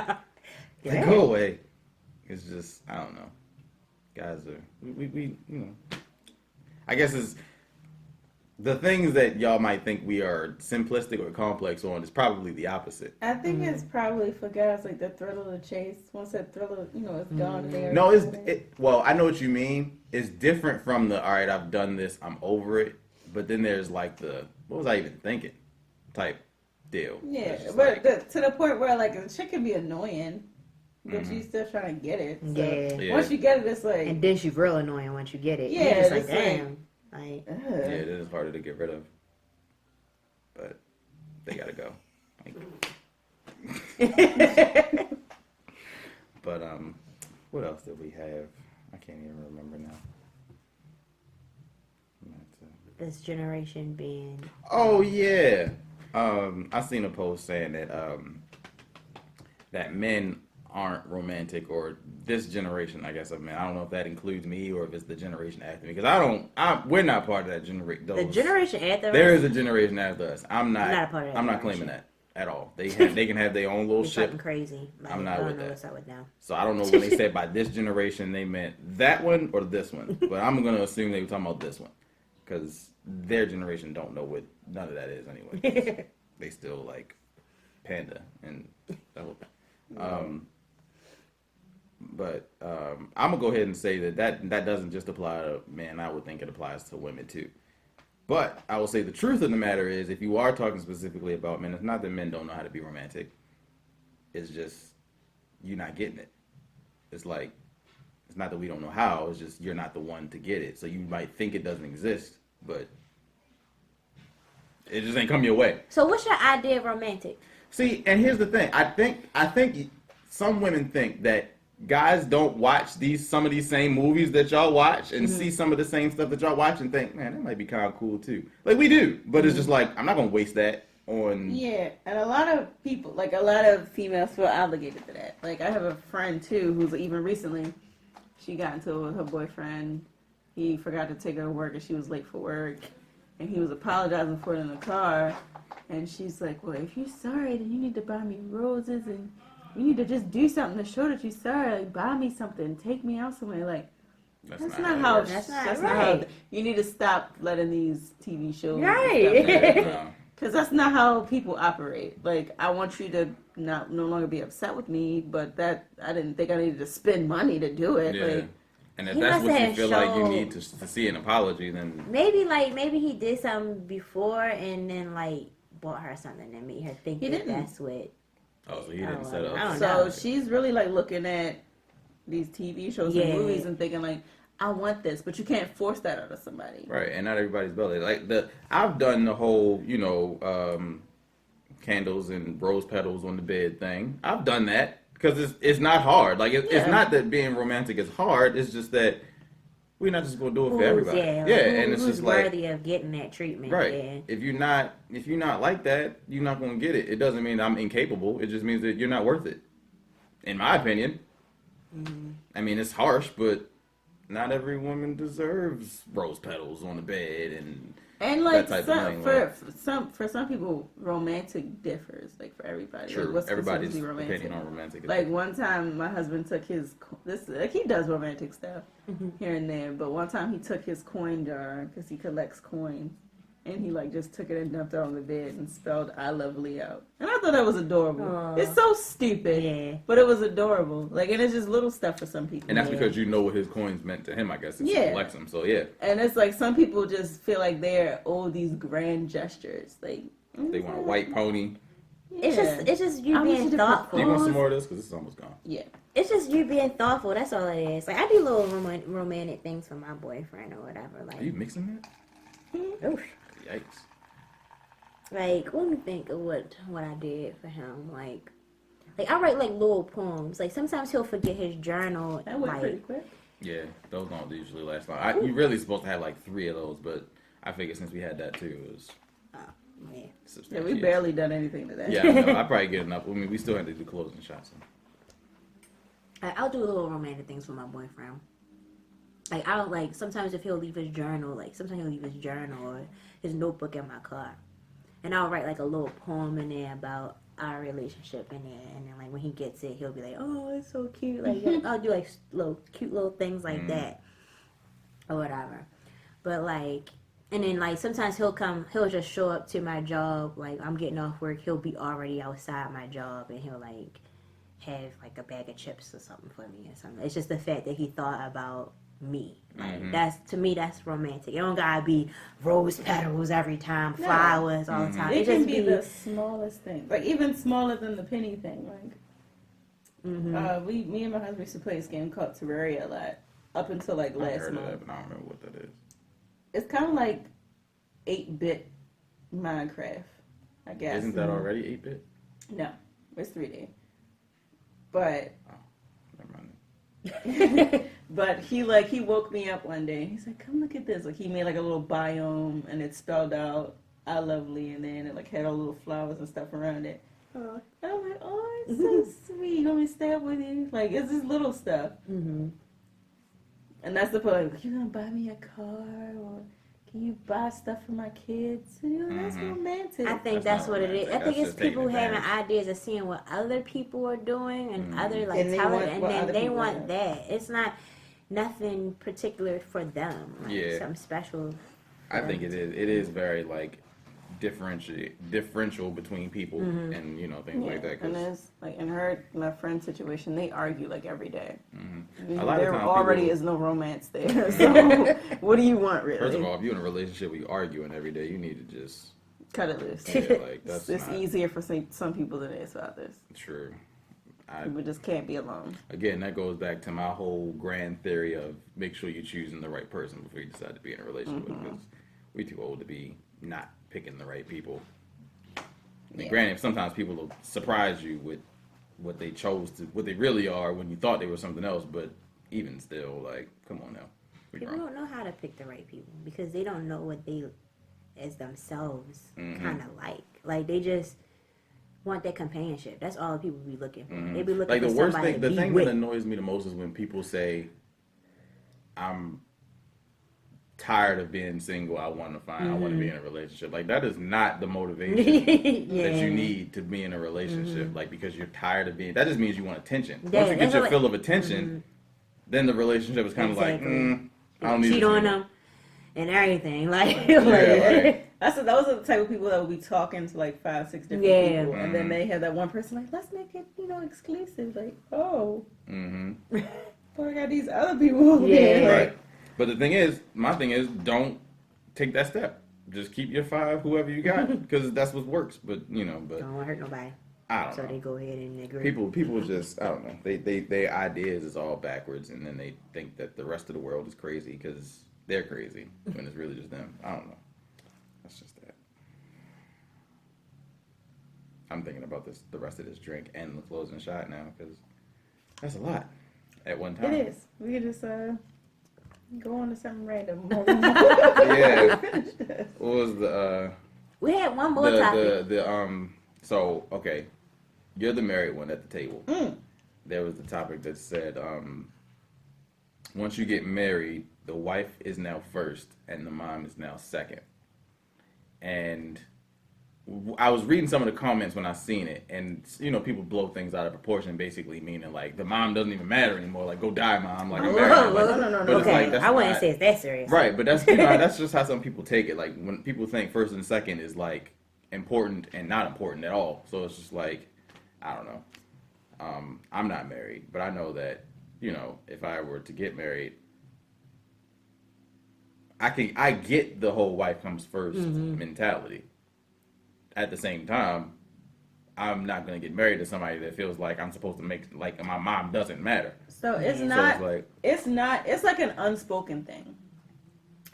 Like, go away. It's just, I don't know. Guys are, we I guess it's, the things that y'all might think we are simplistic or complex on is probably the opposite. I think it's probably for guys like the thrill of the chase. Once that thrill of, it's gone there. No, well, I know what you mean. It's different from the, all right, I've done this, I'm over it. But then there's like the, what was I even thinking type deal. Yeah, but to the point where like a chick can be annoying, but you still trying to get it. So Yeah. Once you get it, it's like. And then she's real annoying once you get it. Yeah, you're just like, it's damn. Yeah, it is harder to get rid of. But they gotta go. But what else did we have? I can't even remember now. This generation being. Oh yeah. I seen a post saying that that men aren't romantic, or this generation, I guess, of men. I don't know if that includes me or if it's the generation after me, because we're not part of that generation. The generation after us? There is a generation after us. I'm not a part of that. I'm not claiming that at all. They can have their own little shit. Crazy. Like, I'm not with that. What's up with now. So I don't know when they said by this generation they meant that one or this one, but I'm gonna assume they were talking about this one, because their generation don't know what none of that is anyway. They still like Panda and the whole thing. But I'm gonna go ahead and say that doesn't just apply to men. I would think it applies to women too. But I will say the truth of the matter is, if you are talking specifically about men, it's not that men don't know how to be romantic. It's just you're not getting it. It's like, it's not that we don't know how. It's just you're not the one to get it. So you might think it doesn't exist, but it just ain't come your way. So what's your idea of romantic? See, and here's the thing. I think some women think that guys don't watch some of these same movies that y'all watch and see some of the same stuff that y'all watch and think, man, that might be kind of cool too. Like we do, but it's just like, I'm not gonna waste that on. Yeah, and a lot of people, like a lot of females, feel obligated to that. Like I have a friend too who's even recently, she got into it with her boyfriend. He forgot to take her to work and she was late for work, and he was apologizing for it in the car. And she's like, well, if you're sorry, then you need to buy me roses and you need to just do something to show that you're sorry. Like, buy me something. Take me out somewhere. Like, that's not how. That's not how. You need to stop letting these TV shows. Right. Because that's not how people operate. Like, I want you to no longer be upset with me, but I didn't think I needed to spend money to do it. Yeah. Like, and if that's what you feel like you need to see an apology, then maybe he did something before and then like bought her something and made her think that's what. Oh, so he didn't set up. I don't so know. She's really like looking at these TV shows and movies and thinking like, I want this, but you can't force that out of somebody. Right, and not everybody's belly. Like I've done the whole, candles and rose petals on the bed thing. I've done that because it's not hard. Like it's not that being romantic is hard. It's just that we're not just gonna do it for everybody. And it's just like worthy of getting that treatment. Right. Yeah. If you're not like that, you're not gonna get it. It doesn't mean I'm incapable. It just means that you're not worth it, in my opinion. Mm-hmm. I mean, it's harsh, but not every woman deserves rose petals on the bed and like that type of thing. For some people, romantic differs. Like for everybody, true. Like, Everybody's opinion on romantic. Like one time, my husband took he does romantic stuff here and there. But one time, he took his coin jar because he collects coins, And he like just took it and dumped it on the bed and spelled "I love Leo." And I thought that was adorable. Aww. It's so stupid, Yeah. but it was adorable. Like, and it's just little stuff for some people. And that's because you know what his coins meant to him, I guess, since he Yeah. collects them. So yeah, And it's like some people just feel like they're these grand gestures. Like they want a white pony. yeah. It's just you I want being you to thoughtful. Do you want some more of this? Because this is almost gone. Yeah. It's just you being thoughtful. That's all it is. Like I do little romantic things for my boyfriend or whatever. Like, Are you mixing that? oof. Yikes. Like, let me think of what I did for him. Like I write like little poems. Like sometimes he'll forget his journal. That went like, pretty quick. Yeah, those don't usually last long. You really supposed to have like 3 of those, but I figured since we had that too, it was yeah. Yeah, substantial. we barely done anything today. Yeah, I know. I probably get enough. I mean, we still had to do closing shots. So. I'll do little romantic things for my boyfriend. Like I'll like sometimes if he'll leave his journal, like sometimes he'll leave his journal or his notebook in my car, and I'll write like a little poem in there about our relationship in there, and then like when he gets it, he'll be like, "Oh, it's so cute." Like I'll do like cute little things like that or whatever. But like, and then like sometimes he'll just show up to my job. Like I'm getting off work, he'll be already outside my job, and he'll like have like a bag of chips or something for me or something. It's just the fact that he thought about me. Like that's to me that's romantic. It don't gotta be rose petals every time, flowers all the time. It can just be the smallest thing, like even smaller than the penny thing. Like, me and my husband used to play this game called Terraria a lot up until like I last heard month. of that, but I don't remember what that is. It's kind of like 8-bit Minecraft, I guess. Isn't that already 8-bit? No, it's 3D. But Never mind. But he woke me up one day. He's like, "Come look at this!" Like he made like a little biome, and it spelled out "I love Lee," and then it like had all little flowers and stuff around it. And I'm like, "Oh, it's so sweet. Let me stay up with you." Like it's just little stuff. And that's the point. Like, you gonna buy me a car, or can you buy stuff for my kids? You know, that's romantic. I think that's what it is. I think it's people having ideas of seeing what other people are doing and other like And they talent, want and what then other they people want have. that. It's not nothing particular for them. Like, Yeah. something special. I think it is. It is very like differential between people and things like that. And 'cause it's like in my friend's situation, they argue like every day. a lot of There times already people- is no romance there. So what do you want really? First of all, if you're in a relationship where you're arguing every day, you need to just cut it loose. like that's It's not easier for some people than it is for others. true. People just can't be alone. Again, that goes back to my whole grand theory of make sure you're choosing the right person before you decide to be in a relationship with, because we're too old to be not picking the right people. I mean, granted, sometimes people will surprise you with what they really are when you thought they were something else, but even still, like, come on now. People don't know how to pick the right people because they don't know what they as themselves kind of like. Like they just want that companionship. That's all people be looking for. They be looking Like for the worst somebody thing, to the be thing with. that annoys me the most is when people say, "I'm tired of being single. I want to be in a relationship." Like that is not the motivation that you need to be in a relationship. Like because you're tired of being. That just means you want attention. Yeah, Once you get that's your what- fill of attention, then the relationship is kind of like, I don't need cheat this on anymore. them and everything. Like, Yeah, like, Those are the type of people that will be talking to like 5-6 different people, and then they have that one person like, "Let's make it, exclusive." Like, oh, but I got these other people over here. right. But the thing is, my thing is, don't take that step. Just keep your 5, whoever you got, because that's what works. But don't want to hurt nobody. I don't So know. they go ahead and agree. People just I don't know. Their ideas is all backwards, and then they think that the rest of the world is crazy because they're crazy when it's really just them. I don't know. That's just that. I'm thinking about the rest of this drink and the closing shot now because that's a lot at one time. It is. We could just go on to something random. Yeah. What was the We had one more topic. So okay, you're the married one at the table. There was the topic that said once you get married, the wife is now first and the mom is now second. And I was reading some of the comments when I seen it, and you know, people blow things out of proportion, basically meaning like the mom doesn't even matter anymore. Like, go die, mom. Like, I'm married. Like, No. but it's Okay, like, that's I wouldn't not- say it's that serious. Right, but that's, you know, that's just how some people take it. Like, when people think first and second is like important and not important at all. So it's just like, I don't know. I'm not married, but I know that, you know, if I were to get married, I get the whole wife comes first mentality. At the same time, I'm not gonna get married to somebody that feels like I'm supposed to make, like, my mom doesn't matter. So it's So not. it's like, It's like an unspoken thing.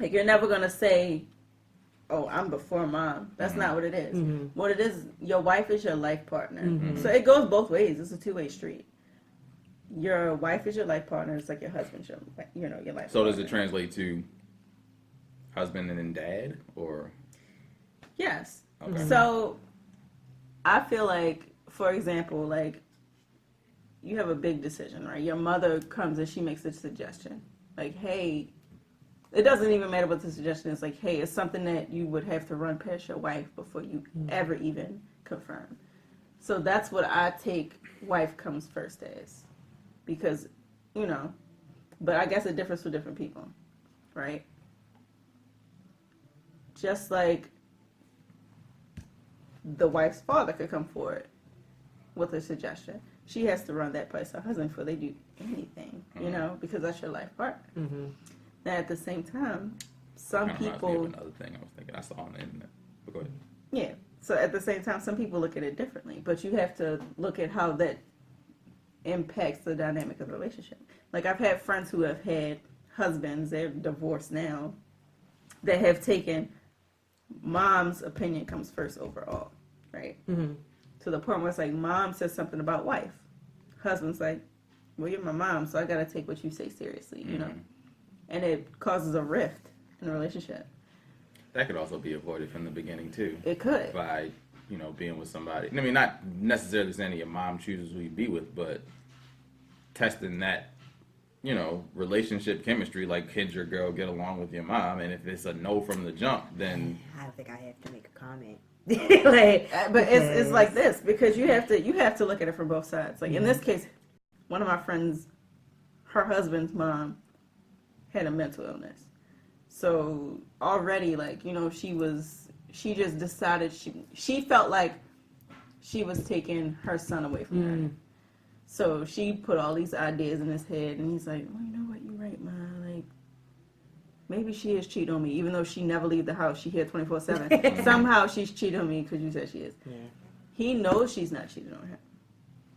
Like, you're never gonna say, "Oh, I'm before mom." That's not what it is. What it is, your wife is your life partner. So it goes both ways. It's a two-way street. Your wife is your life partner. It's like your husband's your, you know, your life. so partner. does it translate to husband and then dad, or? Yes. Okay. So I feel like, for example, like, you have a big decision, right? Your mother comes and she makes a suggestion. Like, hey, it doesn't even matter what the suggestion is. Like, hey, it's something that you would have to run past your wife before you ever even confirm. So that's what I take wife comes first as. Because, you know, but I guess it differs for different people, right? Just like the wife's father could come forward with a suggestion. She has to run that past her husband before they do anything, you know, because that's your life partner. Now, at the same time, some Kinda reminds me of people, another thing I was thinking I saw on the internet. But go ahead. yeah. So at the same time, some people look at it differently, but you have to look at how that impacts the dynamic of the relationship. Like, I've had friends who have had husbands, they're divorced now, that have taken mom's opinion comes first overall, right? To the point where it's like, mom says something about wife. Husband's like, well, you're my mom, so I got to take what you say seriously, you know? And it causes a rift in a relationship. That could also be avoided from the beginning too, It could. by, you know, being with somebody. I mean, not necessarily saying that your mom chooses who you be with, but testing that, you know, relationship chemistry. Like, could your girl get along with your mom? And if it's a no from the jump, then I don't think I have to make a comment. Like, But it's like this, because you have to look at it from both sides. Like, in this case, one of my friends, her husband's mom had a mental illness. So already, like, you know, she just decided she felt like she was taking her son away from her. So she put all these ideas in his head, and he's like, well, you know what, you're right, Ma. Like, maybe she is cheating on me, even though she never leave the house. She here 24/7. Somehow she's cheating on me because you said she is. Yeah. He knows she's not cheating on him.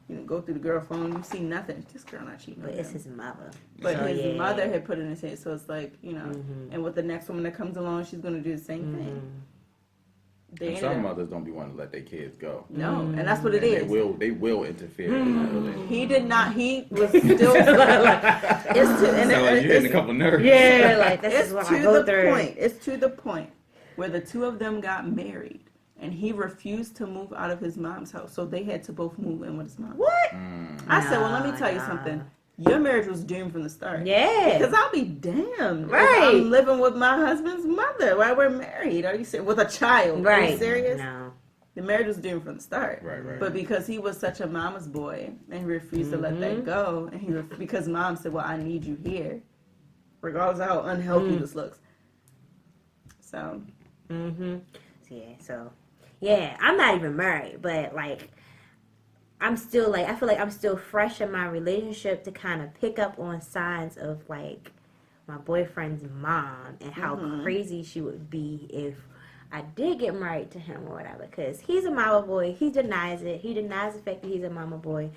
You know, go through the girl phone, you see nothing. This girl not cheating on But him. it's his mother. But So, his yeah. mother had put it in his head, so it's like, you know, and with the next woman that comes along, she's going to do the same thing. They and ended some up- mothers don't be wanting to let their kids go. No, and that's what it And is. they will interfere in that relationship. He did not. He was still. It's and Sound like you're hitting a couple nerves. Yeah, like, this it's is what to I go the through. point. It's to the point where the two of them got married, and he refused to move out of his mom's house, so they had to both move in with his mom. What? I said, well, let me tell you Nah. something. Your marriage was doomed from the start. Yeah. Because I'll be damned. if Right. I'm living with my husband's mother while we're married. Are you serious? With a child. Are Right. you serious? No. The marriage was doomed from the start. Right. But because he was such a mama's boy and he refused to let that go, and because mom said, well, I need you here, regardless of how unhealthy this looks. So. So, yeah, I'm not even married, but, like, I'm still, like, I feel like I'm still fresh in my relationship to kind of pick up on signs of, like, my boyfriend's mom and how crazy she would be if I did get married to him or whatever. Because he's a mama boy. He denies it. He denies the fact that he's a mama boy.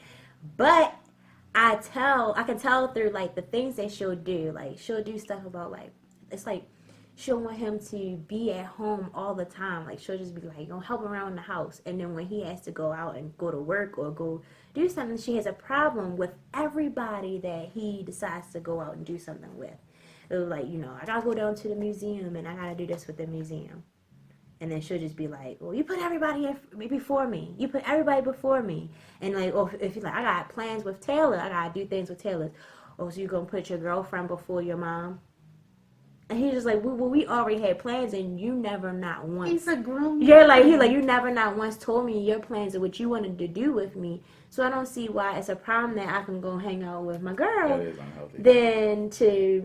But I can tell through, like, the things that she'll do. Like, she'll do stuff about, like, it's like, she'll want him to be at home all the time. Like, she'll just be like, help around the house. And then when he has to go out and go to work or go do something, she has a problem with everybody that he decides to go out and do something with. It was like, I gotta go down to the museum and I gotta do this with the museum. And then she'll just be like, well, you put everybody before me. You put everybody before me. And like, if you're like, I got plans with Taylor. I gotta do things with Taylor. Oh, so you're gonna put your girlfriend before your mom? And he's just like, we already had plans, and you never not once. He's a grown man. Yeah, like you never not once told me your plans and what you wanted to do with me. So I don't see why it's a problem that I can go hang out with my girl. That is unhealthy. Then to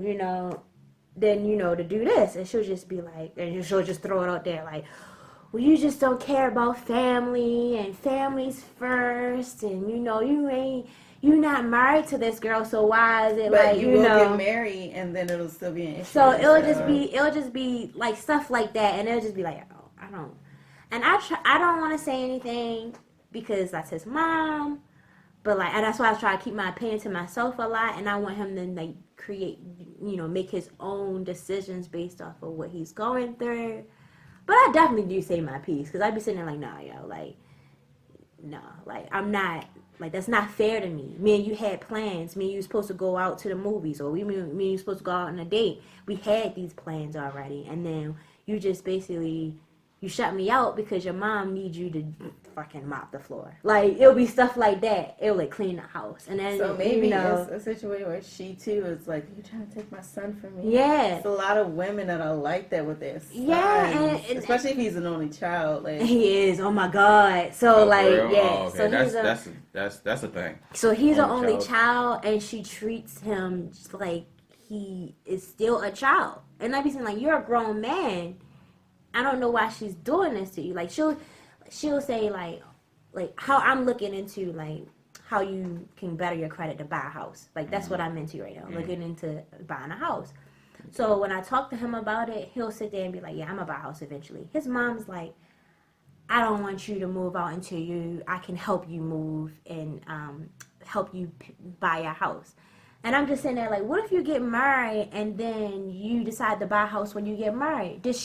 to do this, and she'll just be like, and she'll just throw it out there like, well, you just don't care about family and families first, and you're not married to this girl, so why is it but like you will get married and then it'll still be an issue. So it'll just be like stuff like that, and it'll just be like, oh, I don't want to say anything because that's his mom, but like, and that's why I try to keep my opinion to myself a lot, and I want him to like create, make his own decisions based off of what he's going through. But I definitely do say my piece, because I'd be sitting there like, nah, yo, like, no, like, I'm not, like, that's not fair to me. Me and you had plans. Me and you were supposed to go out to the movies, or me and you were supposed to go out on a date. We had these plans already, and then you just basically, you shut me out because your mom needs you to fucking mop the floor. Like, it'll be stuff like that. It'll, like, clean the house. And then, so maybe it's a situation where she, too, is like, you trying to take my son from me? Yeah. It's a lot of women that are like that with their sons. Yeah. And especially if he's an only child. Like, he is. Oh, my God. So, like, yeah. Oh, okay. So that's a thing. So he's an only child, and she treats him just like he is still a child. And I be saying, like, you're a grown man. I don't know why she's doing this to you. Like, she'll say, like how I'm looking into, like, how you can better your credit to buy a house. Like, that's what I'm into right now, looking into buying a house. So when I talk to him about it, he'll sit there and be like, yeah, I'm going to buy a house eventually. His mom's like, I don't want you to move out until I can help you move and help you buy a house. And I'm just sitting there like, what if you get married and then you decide to buy a house when you get married? Is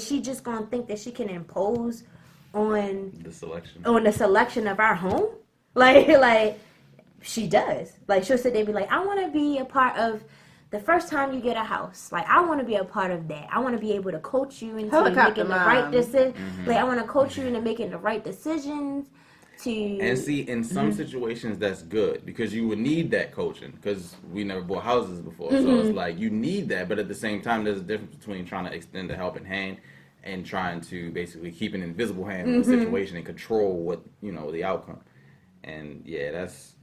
she just going to think that she can impose on the selection of our home? Like she does. Like, she'll sit there and be like, I want to be a part of the first time you get a house. Like, I want to be a part of that. I want to be able to coach you into making the right decision. Mm-hmm. Like, I want to coach you into making the right decisions. And see, in some situations, that's good, because you would need that coaching, because we never bought houses before. So it's like, you need that, but at the same time, there's a difference between trying to extend a helping hand and trying to basically keep an invisible hand on the situation and control what, the outcome. And yeah, that's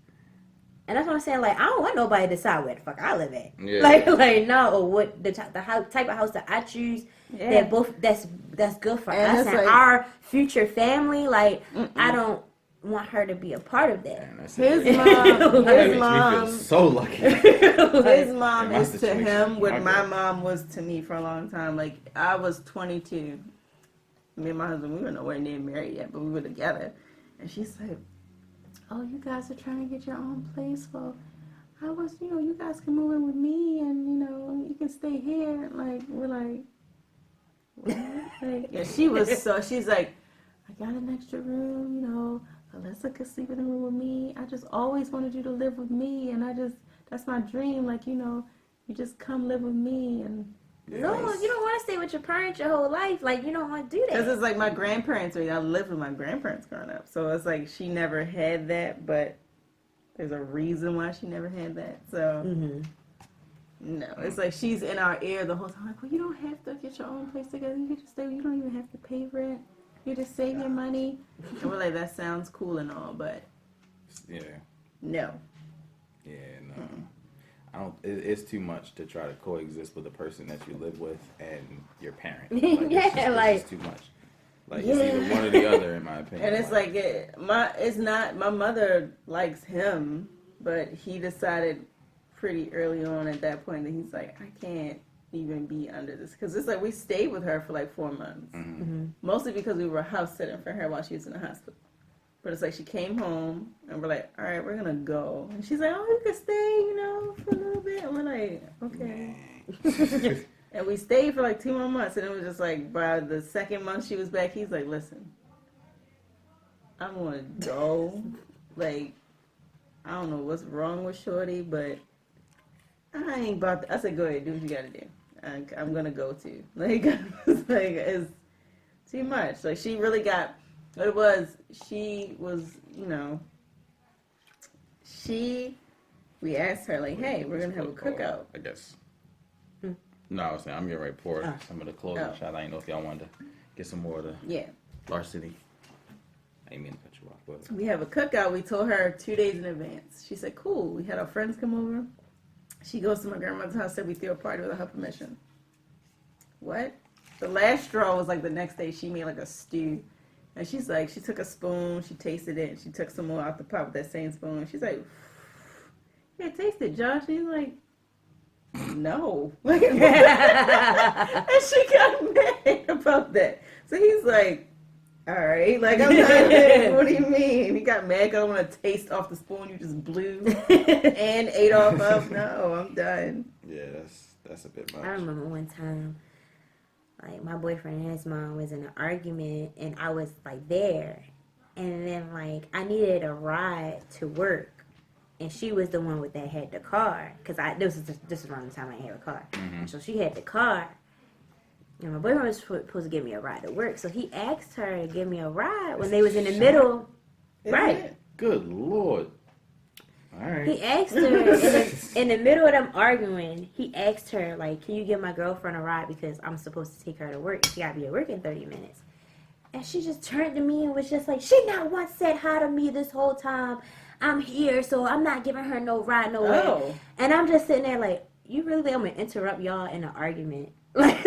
what I'm saying. Like, I don't want nobody to decide where the fuck I live at. Yeah. Like no, or what the type of house that I choose. Yeah. That's good for us and our future family. Like, I don't want her to be a part of that. Man, his mom makes me feel so lucky. His mom is to him what my mom was to me for a long time. Like, I was 22. Me and my husband, we were nowhere near married yet, but we were together. And she's like, oh, you guys are trying to get your own place? Well, I was, you guys can move in with me, and, you can stay here. Like, we're like, what? Like, yeah, she's like, I got an extra room, Alyssa could sleep in the room with me. I just always wanted you to live with me, and that's my dream. Like, you just come live with me. And no, you don't want to stay with your parents your whole life. Like, you don't want to do that. Because it's like my grandparents. I lived with my grandparents growing up. So it's like she never had that, but there's a reason why she never had that. So, no. It's like she's in our ear the whole time. Like, well, you don't have to get your own place together. You can just stay. You don't even have to pay rent. You just save your money. And we're like, that sounds cool and all, but yeah, no. Yeah, no. I don't. It's too much to try to coexist with a person that you live with and your parent. Like, it's too much. Like, it's either one or the other, in my opinion. And it's my mother likes him, but he decided pretty early on at that point that he's like, I can't even be under this, because it's like we stayed with her for like 4 months, mostly because we were house sitting for her while she was in the hospital. But it's like she came home and we're like, all right, we're gonna go, and she's like, oh, you can stay, for a little bit, and we're like, okay. And we stayed for like 2 more months, and it was just like, by the second month she was back, he's like, listen, I'm gonna go. Like, I don't know what's wrong with Shorty, but I ain't about to. I said, go ahead, do what you gotta do. I'm gonna go too. Like, it's too much. Like, she really got what it was. She was, we asked her, like, hey, we're gonna have a cookout. I guess. No, I was saying I'm getting ready to pour Oh. some of the closing Oh. shot. I didn't know if y'all wanted to get some more of the Yeah. larceny. I ain't mean to cut you off, but We have a cookout. We told her 2 days in advance. She said, cool. We had our friends come over. She goes to my grandmother's house, said we threw a party without her permission. What? The last straw was like the next day she made like a stew. And she's like, she took a spoon, she tasted it, and she took some more out the pot with that same spoon. She's like, yeah, taste it, Josh. He's like, no. and she got mad about that. So he's like, all right, like, I'm not, what do you mean? He got mad because I want to taste off the spoon you just blew and ate off of. No, I'm done. yeah, that's a bit much. I remember one time, like, my boyfriend and his mom was in an argument, and I was, like, there. And then, like, I needed a ride to work, and she was the one that had the car. Because this is around the time I didn't have a car. Mm-hmm. So she had the car. And my boyfriend was supposed to give me a ride to work. So he asked her to give me a ride when they was in the middle. Isn't Right. it? Good Lord. All right. He asked her in the middle of them arguing. He asked her, like, "Can you give my girlfriend a ride because I'm supposed to take her to work? She gotta be at work in 30 minutes." And she just turned to me and was just like, "She not once said hi to me this whole time. I'm here, so I'm not giving her no ride nowhere." Oh. And I'm just sitting there like, "You really think I'm gonna interrupt y'all in an argument?" like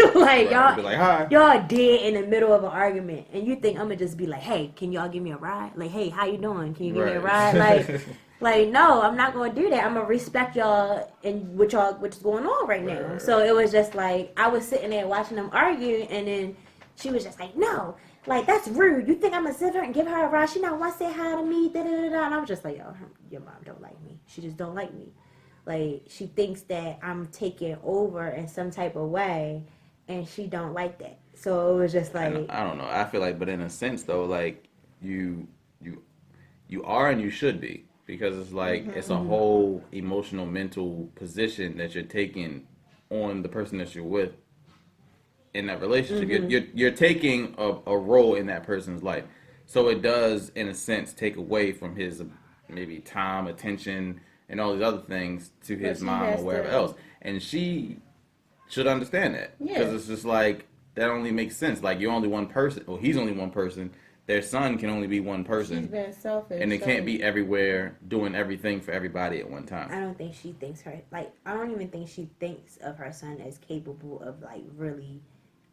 y'all, Be like, hi. y'all dead in the middle of an argument, and you think I'm gonna just be like, "Hey, can y'all give me a ride? Like, hey, how you doing? Can you give me a ride?" Like. Like, no, I'm not going to do that. I'm going to respect y'all and which is going on right now. Right. So it was just like, I was sitting there watching them argue, and then she was just like, no, like, that's rude. You think I'm going to sit her and give her a ride? She not want to say hi to me, da-da-da-da. And I was just like, yo, your mom don't like me. She just don't like me. Like, she thinks that I'm taking over in some type of way, and she don't like that. So it was just like... I don't know. I feel like, but in a sense, though, like, you are and you should be. Because it's like, it's a whole emotional, mental position that you're taking on the person that you're with in that relationship. You're taking a role in that person's life. So it does, in a sense, take away from his maybe time, attention, and all these other things to his mom or wherever else. And she should understand that. Because it's just like, that only makes sense. Like, you're only one person. Well, he's only one person. Their son can only be one person. She's being selfish. And it can't be everywhere doing everything for everybody at one time. I don't think she thinks I don't even think she thinks of her son as capable of, like, really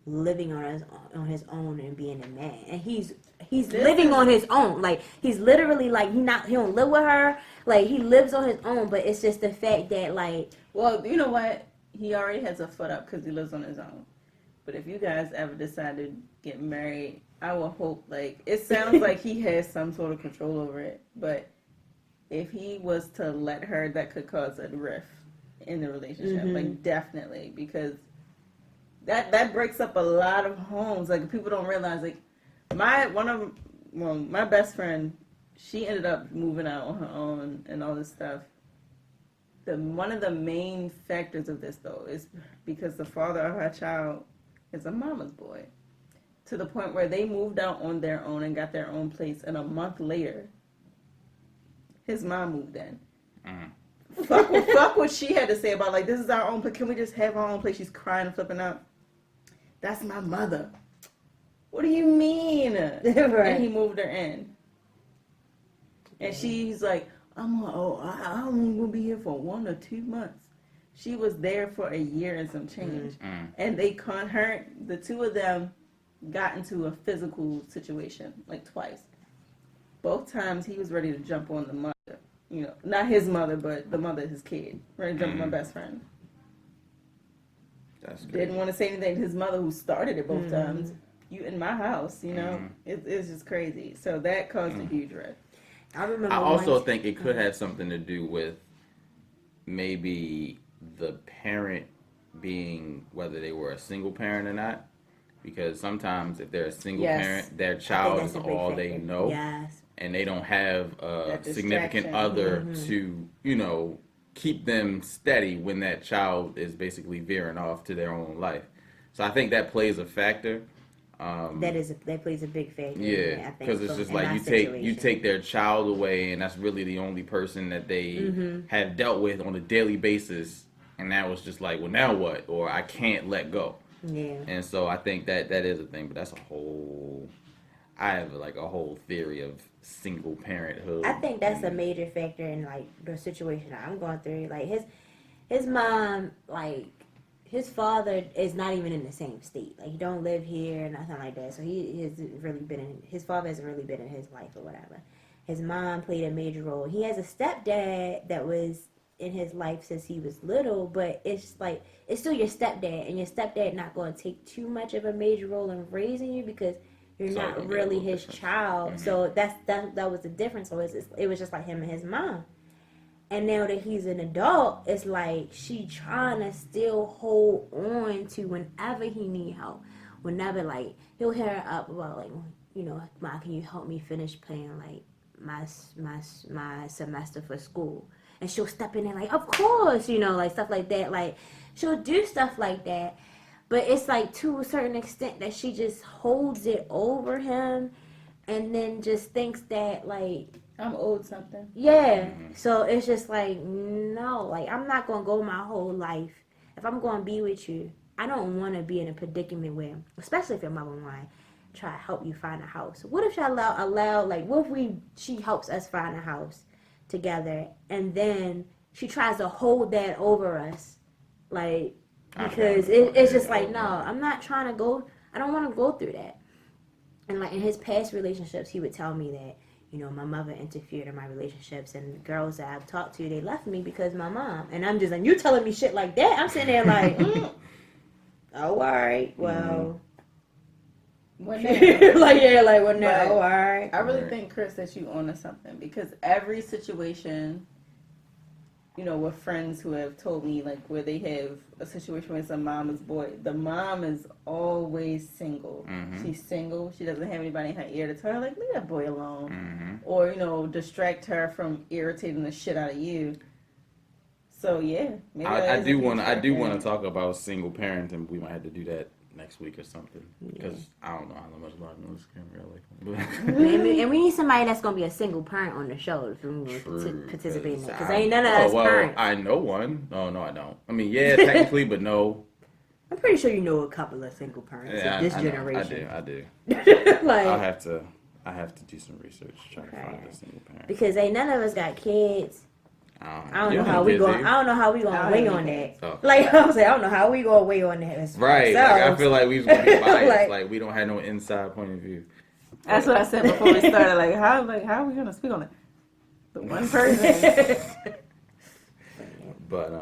living on his own and being a man. And he's living on his own. Like, he's literally, like, he don't live with her. Like, he lives on his own, but it's just the fact that, like... Well, you know what? He already has a foot up because he lives on his own. But if you guys ever decide to get married, I will hope, like, it sounds like he has some sort of control over it, but if he was to let her, that could cause a rift in the relationship, like, definitely, because that breaks up a lot of homes. Like, people don't realize, like, my best friend, she ended up moving out on her own and all this stuff. One of the main factors of this, though, is because the father of her child is a mama's boy. To the point where they moved out on their own and got their own place, and a month later, his mom moved in. Fuck what she had to say about, like, this is our own place. Can we just have our own place? She's crying and flipping out. That's my mother. What do you mean? Right. And he moved her in. And she's like, I'm only gonna be here for 1 or 2 months. She was there for a year and some change. And the two of them got into a physical situation, like, twice. Both times he was ready to jump on the mother. You know, not his mother, but the mother of his kid. Ready to jump on my best friend. That's good. Didn't want to say anything to his mother, who started it both times. You in my house, you know? It's just crazy. So that caused a huge rift. I also think it could have something to do with maybe the parent being, whether they were a single parent or not. Because sometimes if they're a single parent, their child is all they know. Yes. And they don't have a significant other to, you know, keep them steady when that child is basically veering off to their own life. So I think that plays a factor. That plays a big factor. Yeah, because it's just like you take their child away, and that's really the only person that they have dealt with on a daily basis and now it's just like, well, now what? Or I can't let go. Yeah. And so I think that is a thing, but that's a whole. I have like a whole theory of single parenthood. I think that's a major factor in like the situation I'm going through. Like his mom, like his father is not even in the same state. Like he don't live here, nothing like that. So his father hasn't really been in his life or whatever. His mom played a major role. He has a stepdad that was in his life since he was little, but it's like it's still your stepdad, and your stepdad not going to take too much of a major role in raising you because you're not really his child. Mm-hmm. So that was the difference. So it was just like him and his mom. And now that he's an adult, it's like she trying to still hold on to whenever he need help. Whenever like he'll hit her up about like, you know, Mom, can you help me finish paying like my semester for school? And she'll step in there like, of course, you know, like stuff like that. Like she'll do stuff like that. But it's like to a certain extent that she just holds it over him and then just thinks that like I'm owed something. Yeah. So it's just like, no, like I'm not going to go my whole life. If I'm going to be with you, I don't want to be in a predicament where, especially if your mother want to try to help you find a house. What if she allow like, what if she helps us find a house together and then she tries to hold that over us? Like, because it's just like, no, I'm not trying to go, I don't want to go through that. And like in his past relationships, he would tell me that, you know, my mother interfered in my relationships, and girls that I've talked to, they left me because my mom. And I'm just like, you telling me shit like that? I'm sitting there like, oh, all right, well. When like, yeah, like, when they're, oh, all right. I really think, Chris, that you own to something, because every situation, you know, with friends who have told me, like, where they have a situation with some mama's boy, the mom is always single. Mm-hmm. She's single. She doesn't have anybody in her ear to tell her, like, leave that boy alone. Mm-hmm. Or, you know, distract her from irritating the shit out of you. So, yeah. Maybe I do want to talk about single parenting. We might have to do that next week or something, because I don't know how much about this really. And we need somebody that's gonna be a single parent on the show to participate in that, because ain't none of us parents. I know one. No, I don't. I mean, yeah, technically, but no. I'm pretty sure you know a couple of single parents of this generation. I do. Like, I have to do some research to try to find a single parent, because ain't none of us got kids. I don't know how we gonna weigh on that. Oh. Like I was saying, I don't know how we gonna weigh on that. Right. Like, I feel like we was gonna be biased. like we don't have no inside point of view. That's what I said before we started. Like how are we gonna speak on it? The one person. But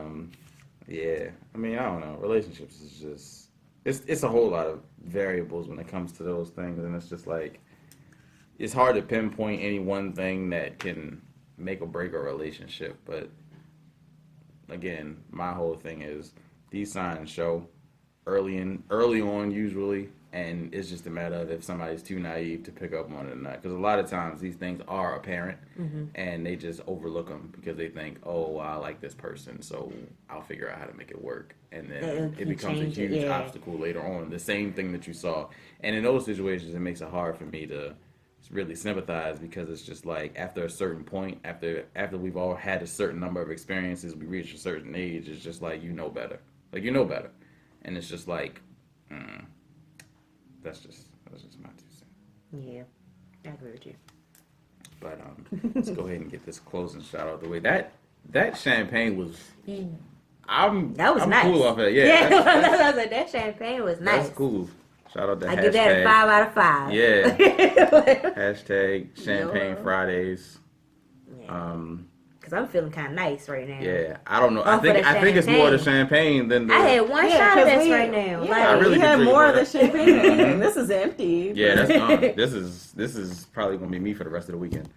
yeah. I mean, I don't know. Relationships is just it's a whole lot of variables when it comes to those things, and it's just like it's hard to pinpoint any one thing that can make or break a relationship. But again, my whole thing is these signs show early on usually, and it's just a matter of if somebody's too naive to pick up on it or not, because a lot of times these things are apparent, and they just overlook them because they think, oh, well, I like this person, so I'll figure out how to make it work, and then it becomes a huge obstacle later on, the same thing that you saw. And in those situations, it makes it hard for me to really sympathize, because it's just like after a certain point, after we've all had a certain number of experiences, we reach a certain age, it's just like you know better, and it's just like that's just my 2 cents. Yeah, I agree with you. But let's go ahead and get this closing shot out of the way. That champagne was I'm nice. Cool off of that. Yeah, that champagne was nice. That's cool. Shout out to I give that a 5 out of 5. Yeah. Hashtag Champagne Fridays. Yeah. Because I'm feeling kind of nice right now. Yeah. I don't know. I think it's more the champagne than the... I had one shot of this right now. Yeah, I really had more of the champagne. And this is empty. Yeah, that's gone. This is probably going to be me for the rest of the weekend.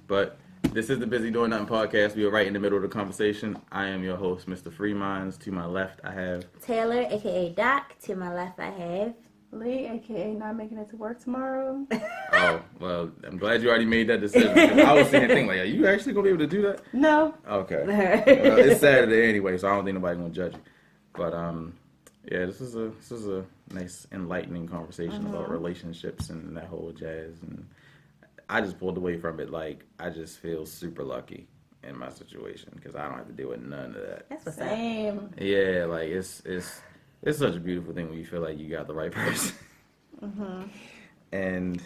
But this is the Busy Doing Nothing podcast. We are right in the middle of the conversation. I am your host, Mr. Freeminds. To my left, I have... Taylor, a.k.a. Doc. To my left, I have... Lee, a.k.a. not making it to work tomorrow. Oh, well, I'm glad you already made that decision. I was sitting thinking, like, are you actually going to be able to do that? No. Okay. Well, it's Saturday anyway, so I don't think nobody's going to judge you. But, yeah, this is a nice, enlightening conversation about relationships and that whole jazz. And I just pulled away from it like I just feel super lucky. in my situation because I don't have to deal with none of that. That's what's up. Same. Yeah, like it's such a beautiful thing when you feel like you got the right person. And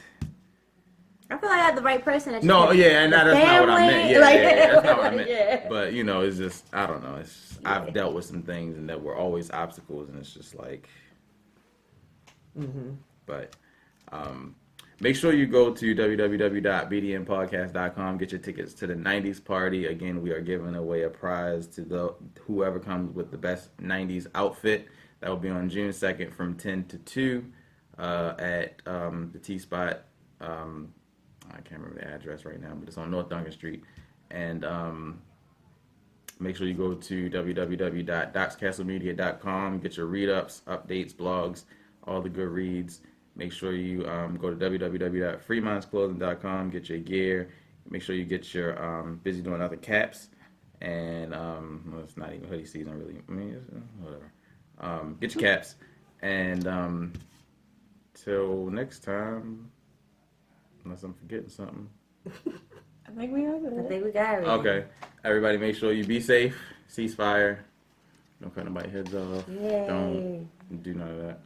I feel like I have the right person. That no, yeah, and that's not what I meant. Yeah, like, that's not what I meant. Yeah. But you know, it's just I don't know. It's I've dealt with some things and that were always obstacles, and it's just like. But make sure you go to www.bdnpodcast.com. Get your tickets to the 90s party. Again, we are giving away a prize to whoever comes with the best 90s outfit. That will be on June 2nd from 10 to 2 at the T-Spot. I can't remember the address right now, but it's on North Duncan Street. And make sure you go to www.docscastlemedia.com. Get your read-ups, updates, blogs, all the good reads. Make sure you go to www.freemindsclothing.com. Get your gear. Make sure you get your Busy Doing Other caps. And well, it's not even hoodie season, really. I mean, whatever. Get your caps. And till next time, unless I'm forgetting something. I think we are good. I think we got it. Okay. Everybody make sure you be safe. Ceasefire. Don't cut nobody's heads off. Yay. Don't do none of that.